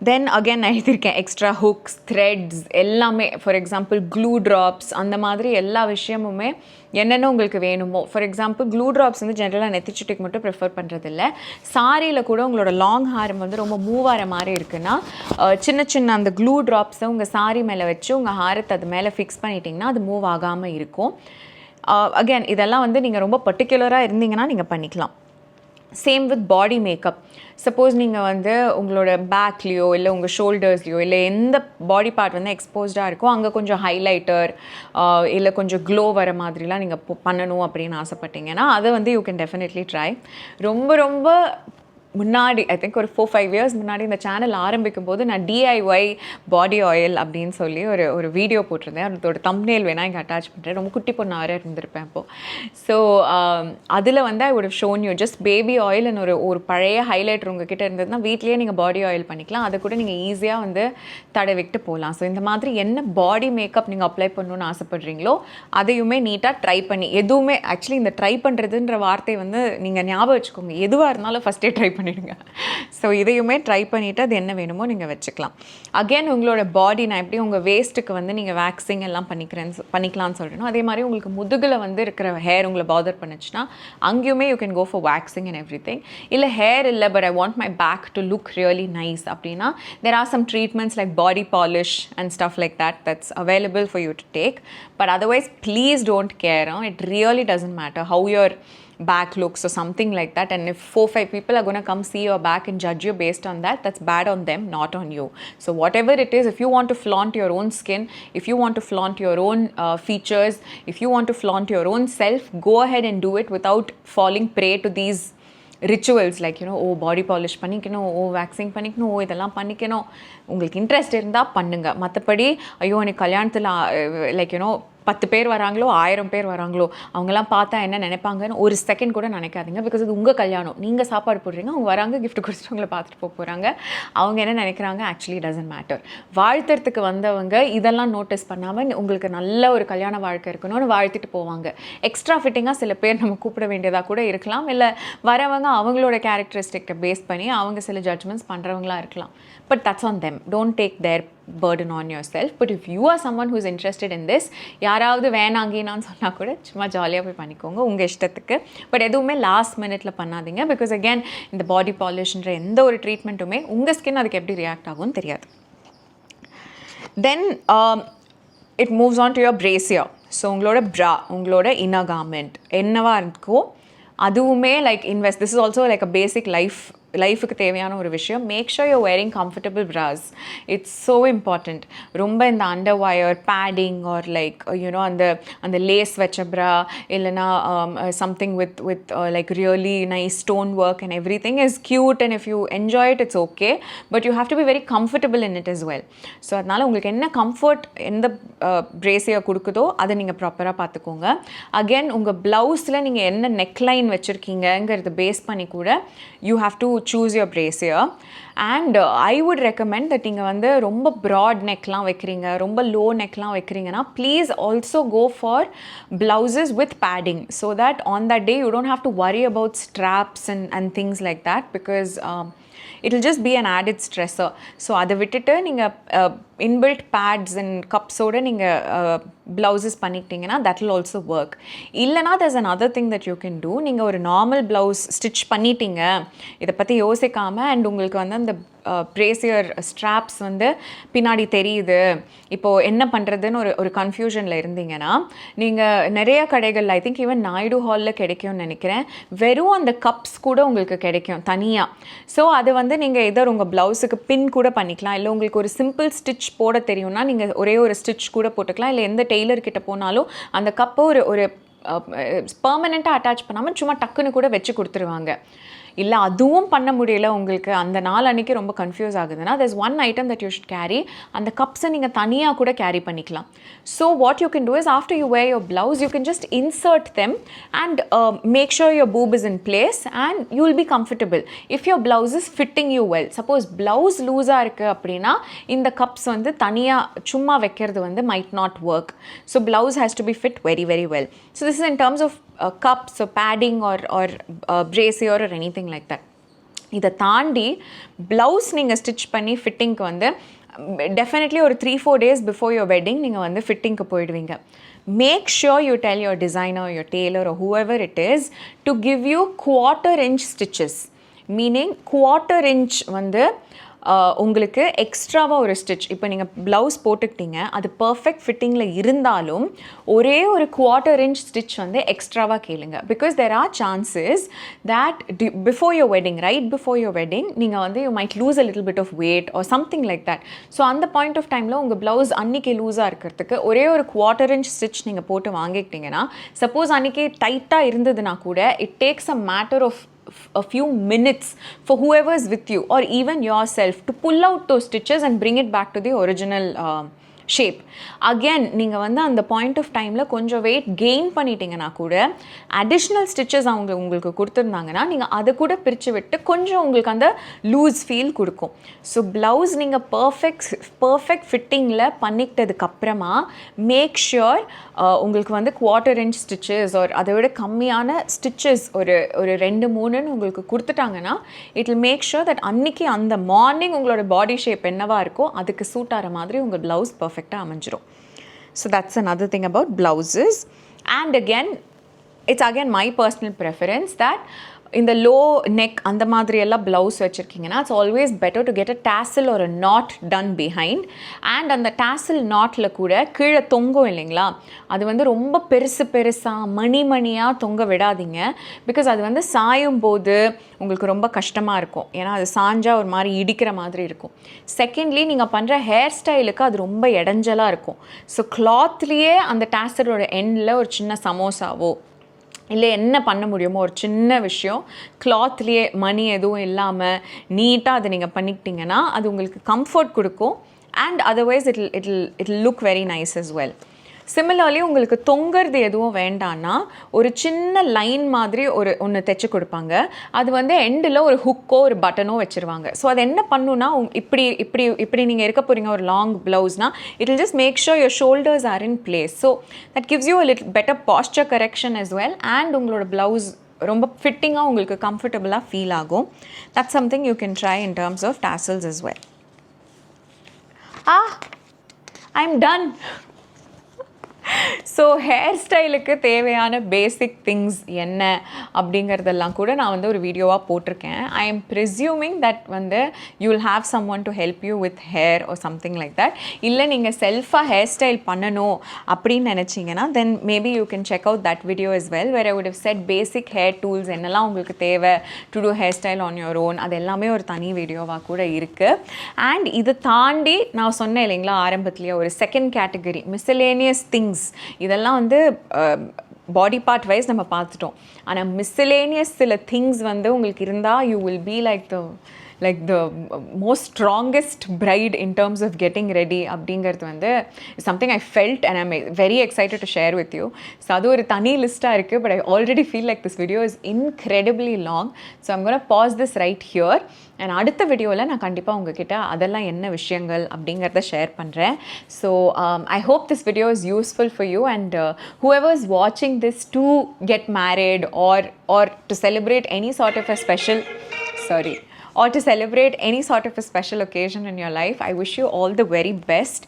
தென் அகேன் நான் எழுதியிருக்கேன் எக்ஸ்ட்ரா ஹுக்ஸ், த்ரெட்ஸ் எல்லாமே. ஃபார் எக்ஸாம்பிள் க்ளூ ட்ராப்ஸ், அந்த மாதிரி எல்லா விஷயமுமே என்னென்ன உங்களுக்கு வேணுமோ. ஃபார் எக்ஸாம்பிள் க்ளூ ட்ராப்ஸ் வந்து ஜென்ரலாக நெத்திச்சுட்டிக்கு மட்டும் ப்ரிஃபர் பண்ணுறதில்ல. சாரியில் கூட உங்களோட லாங் ஹாரம் வந்து ரொம்ப மூவ் ஆகிற மாதிரி இருக்குன்னா சின்ன சின்ன அந்த க்ளூ ட்ராப்ஸை உங்கள் சாரி மேலே வச்சு உங்கள் ஹாரத்தை அது மேலே ஃபிக்ஸ் பண்ணிட்டீங்கன்னா அது மூவ் ஆகாமல் இருக்கும். அகேன் இதெல்லாம் வந்து நீங்கள் ரொம்ப பர்டிகுலராக இருந்தீங்கன்னா நீங்கள் பண்ணிக்கலாம். Same with body makeup. Suppose நீங்கள் வந்து உங்களோட பேக்லேயோ இல்லை உங்கள் ஷோல்டர்ஸ்லையோ இல்லை எந்த பாடி பார்ட் வந்து எக்ஸ்போஸ்டாக இருக்கோ அங்கே கொஞ்சம் ஹைலைட்டர் இல்லை கொஞ்சம் க்ளோ வர மாதிரிலாம் நீங்கள் பண்ணணும் அப்படின்னு ஆசைப்பட்டீங்கன்னா அதை வந்து யூ கேன் டெஃபினெட்லி ட்ரை. ரொம்ப ரொம்ப முன்னாடி ஐ திங்க் ஒரு 4-5 இயர்ஸ் முன்னாடி இந்த சேனல் ஆரம்பிக்கும் போது நான் DIY பாடி ஆயில் அப்படின்னு சொல்லி ஒரு வீடியோ போட்டிருந்தேன். அதோட தம்ப்நெயில் வேணால் இங்கே அட்டாச் பண்ணுறேன். ரொம்ப குட்டி பொண்ணாக இருந்திருப்பேன் அப்போது. ஸோ அதில் வந்து I would shown you just baby ஆயில்னு ஒரு பழைய ஹைலைட்டர் உங்ககிட்ட இருந்ததுன்னா வீட்லேயே நீங்கள் பாடி ஆயில் பண்ணிக்கலாம். அதை கூட நீங்கள் ஈஸியாக வந்து தடவிட்டு போகலாம். ஸோ இந்த மாதிரி என்ன பாடி மேக்கப் நீங்கள் அப்ளை பண்ணணுன்னு ஆசைப்படுறீங்களோ அதையுமே நீட்டாக ட்ரை பண்ணி எதுவுமே ஆக்சுவலி இந்த ட்ரை பண்ணுறதுன்ற வார்த்தை வந்து நீங்கள் ஞாபகம் வச்சுக்கோங்க. எதுவாக இருந்தாலும் ஃபஸ்ட்டே ட்ரை பண்ணி பண்ணிடுங்க. ஸோ இதையுமே ட்ரை பண்ணிவிட்டு அது என்ன வேணுமோ நீங்கள் வச்சுக்கலாம். அகெயின் உங்களோட பாடி நான் எப்படி உங்கள் வேஸ்ட்டுக்கு வந்து நீங்கள் வேக்சிங் எல்லாம் பண்ணிக்கலாம்னு சொல்கிறேனோ அதே மாதிரி உங்களுக்கு முதுகில் வந்து இருக்கிற ஹேர் உங்களை பாதர் பண்ணுச்சுன்னா அங்கேயுமே you can go for waxing and everything. இல்லை ஹேர் இல்லை but I want my back to look really nice அப்படின்னா there are some treatments like body polish and stuff like that that's available for you to take. But otherwise, please don't care. It really doesn't matter how your back looks or something like that. And if 4-5 people are going to come see your back and judge you based on that, that's bad on them, not on you. So whatever it is, if you want to flaunt your own skin, if you want to flaunt your own features, if you want to flaunt your own self, go ahead and do it without falling prey to these rituals like you know body polish பண்ணிக்கணும், waxing பண்ணிக்கணும், இதெல்லாம் பண்ணிக்கணும். உங்களுக்கு interest இருந்தால் பண்ணுங்கள். மற்றபடி ஐயோ எனக்கு கல்யாணத்தில் லைக் யூனோ 10 பேர் வராங்களோ 1000 பேர் வராங்களோ அவங்கெல்லாம் பார்த்தா என்ன நினைப்பாங்கன்னு ஒரு செகண்ட் கூட நினைக்காதீங்க. பிகாஸ் இது உங்கள் கல்யாணம், நீங்கள் சாப்பாடு போடுறீங்க, அவங்க வராங்க கிஃப்ட் கொடுத்துட்டு உங்களை பார்த்துட்டு போக போகிறாங்க. அவங்க என்ன நினைக்கிறாங்க ஆக்சுவலி டசன்ட் மேட்டர். வாழ்த்துறதுக்கு வந்தவங்க இதெல்லாம் நோட்டீஸ் பண்ணாமல் உங்களுக்கு நல்ல ஒரு கல்யாண வாழ்க்கை இருக்கணும்னு வாழ்த்திட்டு போவாங்க. எக்ஸ்ட்ரா ஃபிட்டிங்காக சில பேர் நம்ம கூப்பிட வேண்டியதாக கூட இருக்கலாம். இல்லை வரவங்க அவங்களோட கேரக்டரிஸ்டிக்கை பேஸ் பண்ணி அவங்க சில ஜட்ஜ்மெண்ட்ஸ் பண்ணுறவங்களாக இருக்கலாம். But that's on them. Don't take their burden on yourself. But if you are someone who is interested in this, யாராவது வேணாங்கன்னு சொன்னால் கூட சும்மா ஜாலியாக போய் பண்ணிக்கோங்க உங்கள் இஷ்டத்துக்கு. பட் எதுவுமே லாஸ்ட் மினிட்ல பண்ணாதீங்க. பிகாஸ் அகேன் இந்த பாடி பாலிஷ்ன்ற எந்த ஒரு ட்ரீட்மெண்ட்டுமே உங்கள் ஸ்கின் அதுக்கு எப்படி ரியாக்ட் ஆகும்னு தெரியாது. Then it moves on to your brassiere. So உங்களோட ப்ரா, உங்களோட இன்னர் கார்மெண்ட் என்னவா இருக்கோ அதுவுமே like invest. This is also like a basic லைஃபுக்கு தேவையான ஒரு விஷயம். Make sure you're wearing comfortable bras. It's so important. ரொம்ப இந்த underwire padding or like you know அந்த லேஸ் வச்ச ப்ரா இல்லைனா something with like really nice stone work and everything is cute and if you enjoy it it's okay. But you have to be very comfortable in it is well. So அதனால் உங்களுக்கு என்ன comfort எந்த பிரேசியாக கொடுக்குதோ அதை நீங்கள் ப்ராப்பராக பார்த்துக்கோங்க. Again உங்கள் ப்ளவுஸில் நீங்கள் என்ன நெக்லைன் வச்சுருக்கீங்கிறத பேஸ் பண்ணி கூட you have to choose your brassiere. And I would recommend that நீங்கள் வந்து ரொம்ப broad neckலாம் வைக்கிறீங்க, ரொம்ப low neckலாம் வைக்கிறீங்கன்னா please also go for blouses with padding so that on that day you don't have to worry about straps and things like that because it will just be an added stressor. So அதை விட்டுட்டு நீங்கள் inbuilt pads and cups-ஓட நீங்கள் blouses பண்ணிக்கிட்டீங்கன்னா that will also work. இல்லைனா there's another thing that you can do. நீங்கள் ஒரு normal blouse stitch பண்ணிட்டீங்க, இதை பற்றி யோசிக்காமல் அண்ட் உங்களுக்கு வந்து அந்த பிரேசியர் ஸ்ட்ராப்ஸ் வந்து பின்னாடி தெரியுது, இப்போது என்ன பண்ணுறதுன்னு ஒரு கன்ஃபியூஷனில் இருந்தீங்கன்னா நீங்கள் நிறைய கடைகள் ஐ திங்க் ஈவன் நாயுடு ஹாலில் கிடைக்கும்னு நினைக்கிறேன், வெறும் அந்த கப்ஸ் கூட உங்களுக்கு கிடைக்கும் தனியாக. ஸோ அது வந்து நீங்கள் எதர் உங்கள் ப்ளவுஸுக்கு பின் கூட பண்ணிக்கலாம், இல்லை உங்களுக்கு ஒரு சிம்பிள் ஸ்டிச் போட தெரியும்னா நீங்கள் ஒரே ஒரு ஸ்டிச் கூட போட்டுக்கலாம். இல்லை எந்த டெய்லர்கிட்ட போனாலும் அந்த கப்பை ஒரு பர்மனெண்ட்டாக அட்டாச் பண்ணாமல் சும்மா டக்குன்னு கூட வச்சு கொடுத்துருவாங்க. இல்லை அதுவும் பண்ண முடியல உங்களுக்கு, அந்த நாள் அன்றைக்கி ரொம்ப கன்ஃபியூஸ் ஆகுதுன்னா there's one item that you should carry. அந்த கப்ஸை நீங்கள் தனியாக கூட கேரி பண்ணிக்கலாம். So what you can do is after you wear your blouse you can just insert them and make sure your boob is in place and you will be comfortable if your blouse is fitting you well. Suppose blouse லூஸாக இருக்குது அப்படின்னா இந்த cups வந்து தனியாக சும்மா வைக்கிறது வந்து might not work. So blouse has to be fit very very well. So this is in terms of cups or padding or brassiere or anything like that. இதை தாண்டி ப்ளவுஸ் நீங்கள் ஸ்டிச் பண்ணி ஃபிட்டிங்க்கு வந்து டெஃபினெட்லி ஒரு 3-4 days பிஃபோர் யுவர் வெட்டிங் நீங்கள் வந்து ஃபிட்டிங்க்கு போயிடுவீங்க. Make sure you tell your designer, your tailor or whoever it is to give you 1/4 inch stitches. Meaning 1/4 inch வந்து உங்களுக்கு எக்ஸ்ட்ராவாக ஒரு ஸ்டிச். இப்போ நீங்கள் ப்ளவுஸ் போட்டுக்கிட்டீங்க, அது பர்ஃபெக்ட் ஃபிட்டிங்கில் இருந்தாலும் ஒரே ஒரு 1/4 inch ஸ்டிச் வந்து எக்ஸ்ட்ராவாக கேளுங்க. Because there are chances that before your wedding, right before your wedding நீங்கள் வந்து you might lose a little bit of weight or something like that. So அந்த பாயிண்ட் ஆஃப் டைமில் உங்கள் ப்ளவுஸ் அன்றைக்கி லூஸாக இருக்கிறதுக்கு ஒரே ஒரு 1/4 inch ஸ்டிச் நீங்கள் போட்டு வாங்கிக்கிட்டிங்கன்னா, சப்போஸ் அன்றைக்கி டைட்டாக இருந்ததுன்னா கூட it takes a matter of a few minutes for whoever is with you or even yourself to pull out those stitches and bring it back to the original shape. Again நீங்கள் வந்து அந்த point of டைமில் கொஞ்சம் weight gain பண்ணிட்டீங்கன்னா கூட additional stitches அவங்க உங்களுக்கு கொடுத்துருந்தாங்கன்னா நீங்கள் அதை கூட பிரித்து விட்டு கொஞ்சம் உங்களுக்கு அந்த லூஸ் ஃபீல் கொடுக்கும். ஸோ ப்ளவுஸ் நீங்கள் பர்ஃபெக்ட் ஃபிட்டிங்கில் பண்ணிக்கிட்டதுக்கப்புறமா மேக் ஷுர் உங்களுக்கு வந்து 1/4 inch ஸ்டிச்சஸ் ஒரு அதை விட கம்மியான ஸ்டிச்சஸ் ஒரு 2-3 உங்களுக்கு கொடுத்துட்டாங்கன்னா it will make sure that அன்றைக்கி அந்த மார்னிங் உங்களோட பாடி ஷேப் என்னவாக இருக்கோ அதுக்கு சூட் ஆகிற மாதிரி உங்கள் ப்ளவுஸ் பர்ஃபெக்டாக அமைஞ்சிரும். So that's another thing about blouses. And again, it's again my personal preference that இந்த லோ நெக் அந்த மாதிரி எல்லாம் ப்ளவுஸ் வச்சுருக்கீங்கன்னா it's always better to get a tassel ஒரு நாட் டன் பிஹைண்ட். அண்ட் அந்த டேசல் நாட்டில் கூட கீழே தொங்கும் இல்லைங்களா, அது வந்து ரொம்ப பெருசாக மணியாக தொங்க விடாதீங்க. பிகாஸ் அது வந்து சாயும் போது உங்களுக்கு ரொம்ப கஷ்டமாக இருக்கும். ஏன்னா அது சாஞ்சால் ஒரு மாதிரி இடிக்கிற மாதிரி இருக்கும். செகண்ட்லி நீங்கள் பண்ணுற ஹேர் ஸ்டைலுக்கு அது ரொம்ப இடைஞ்சலாக இருக்கும். ஸோ கிளாத்லேயே அந்த டேசலோட எண்டில் ஒரு சின்ன சமோசாவோ இல்லை என்ன பண்ண முடியுமோ ஒரு சின்ன விஷயம் கிளாத்லேயே மணி எதுவும் இல்லாமல் நீட்டாக அதை நீங்கள் பண்ணிக்கிட்டிங்கன்னா அது உங்களுக்கு கம்ஃபர்ட் கொடுக்கும். And otherwise it look very nice as well. Similarly உங்களுக்கு தொங்குறது எதுவும் வேண்டான்னா ஒரு சின்ன லைன் மாதிரி ஒன்று தைச்சி கொடுப்பாங்க. அது வந்து எண்டில் ஒரு ஹுக்கோ ஒரு பட்டனோ வச்சுருவாங்க. ஸோ அது என்ன பண்ணுன்னா இப்படி நீங்கள் இருக்க போகிறீங்க ஒரு லாங் ப்ளவுஸ்னால் it will just make sure your shoulders are in place. So that gives you a little better posture correction as well. And உங்களோட ப்ளவுஸ் ரொம்ப ஃபிட்டிங்காக உங்களுக்கு கம்ஃபர்டபுளாக ஃபீல் ஆகும். That's something you can try in terms of tassels as well. I'm done. So hair ஸ்டைலுக்கு தேவையான basic things என்ன அப்படிங்கிறதெல்லாம் கூட நான் வந்து ஒரு வீடியோவாக போட்டிருக்கேன். ஐ எம் ப்ரிசியூமிங் தட் வந்து you will have someone to help you with hair or something like that. இல்லை நீங்கள் செல்ஃபாக ஹேர் ஸ்டைல் பண்ணணும் அப்படின்னு நினச்சிங்கன்னா then maybe you can check out that video as well where I would have said basic hair tools என்னெல்லாம் உங்களுக்கு தேவை to do hair style on your own. அது எல்லாமே ஒரு தனி வீடியோவாக கூட இருக்குது. அண்ட் இதை தாண்டி நான் சொன்னேன் இல்லைங்களா ஆரம்பத்துலேயே ஒரு செகண்ட் கேட்டகரி மிஸ்சலேனியஸ் திங்ஸ். இதெல்லாம் வந்து பாடி பார்ட் வைஸ் நம்ம பார்த்துட்டோம். ஆனால் மிஸ்சலேனியஸ் சில திங்ஸ் வந்து உங்களுக்கு இருந்தால் you will be like the most strongest bride in terms of getting ready அப்படிங்கிறது வந்து something I felt and I'm very excited to share with you. So அது ஒரு தனி லிஸ்ட்டாக இருக்குது. But I already feel like this video is incredibly long. So I'm gonna pause this right here. And அடுத்த வீடியோவில் நான் கண்டிப்பாக உங்ககிட்ட அதெல்லாம் என்ன விஷயங்கள் அப்படிங்கிறத ஷேர் பண்ணுறேன். So I hope this video is useful for you and whoever is watching this to get married or to celebrate any sort of a special or to celebrate any sort of a special occasion in your life. I wish you all the very best.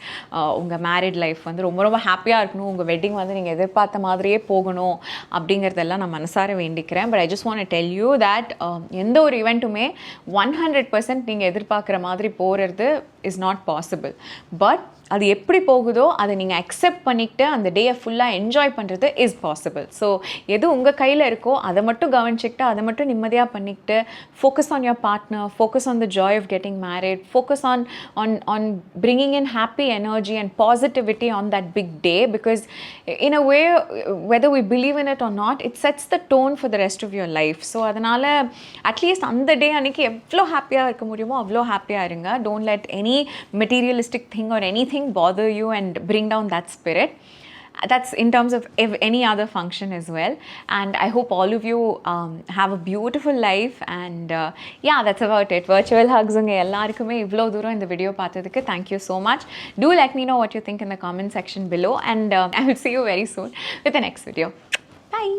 உங்கள் married life வந்து ரொம்ப ரொம்ப ஹாப்பியாக இருக்கணும். உங்கள் wedding வந்து நீங்கள் எதிர்பார்த்த மாதிரியே போகணும் அப்படிங்கிறதெல்லாம் நான் மனசார வேண்டிக்கிறேன். But I just want to tell you that எந்த ஒரு இவெண்ட்டுமே 100% நீங்கள் எதிர்பார்க்குற மாதிரி போகிறது இஸ் நாட் பாசிபிள். பட் அது எப்படி போகுதோ அதை நீங்கள் அக்செப்ட் பண்ணிக்கிட்டு அந்த டேயை ஃபுல்லாக என்ஜாய் பண்ணுறது இஸ் பாசிபிள். ஸோ எது உங்கள் கையில் இருக்கோ அதை மட்டும் கவனிச்சிக்கிட்டு அதை மட்டும் நிம்மதியாக பண்ணிக்கிட்டு focus on your partner, focus on the joy of getting married, focus on bringing in happy energy and positivity on that big day, because in a way whether we believe in it or not it sets the tone for the rest of your life. So அதனால் at least அந்த டே அன்றைக்கி எவ்வளோ ஹாப்பியாக இருக்க முடியுமோ அவ்வளோ ஹாப்பியாக இருங்க. Don't let any materialistic thing or anything bother you and bring down that spirit. That's in terms of any other function as well. And I hope all of you have a beautiful life. And yeah, that's about it. Virtual hugs unga ellarkume ivlo dooram indha video paathathukku thank you so much. Do let me know what you think in the comment section below, and I will see you very soon with the next video. Bye.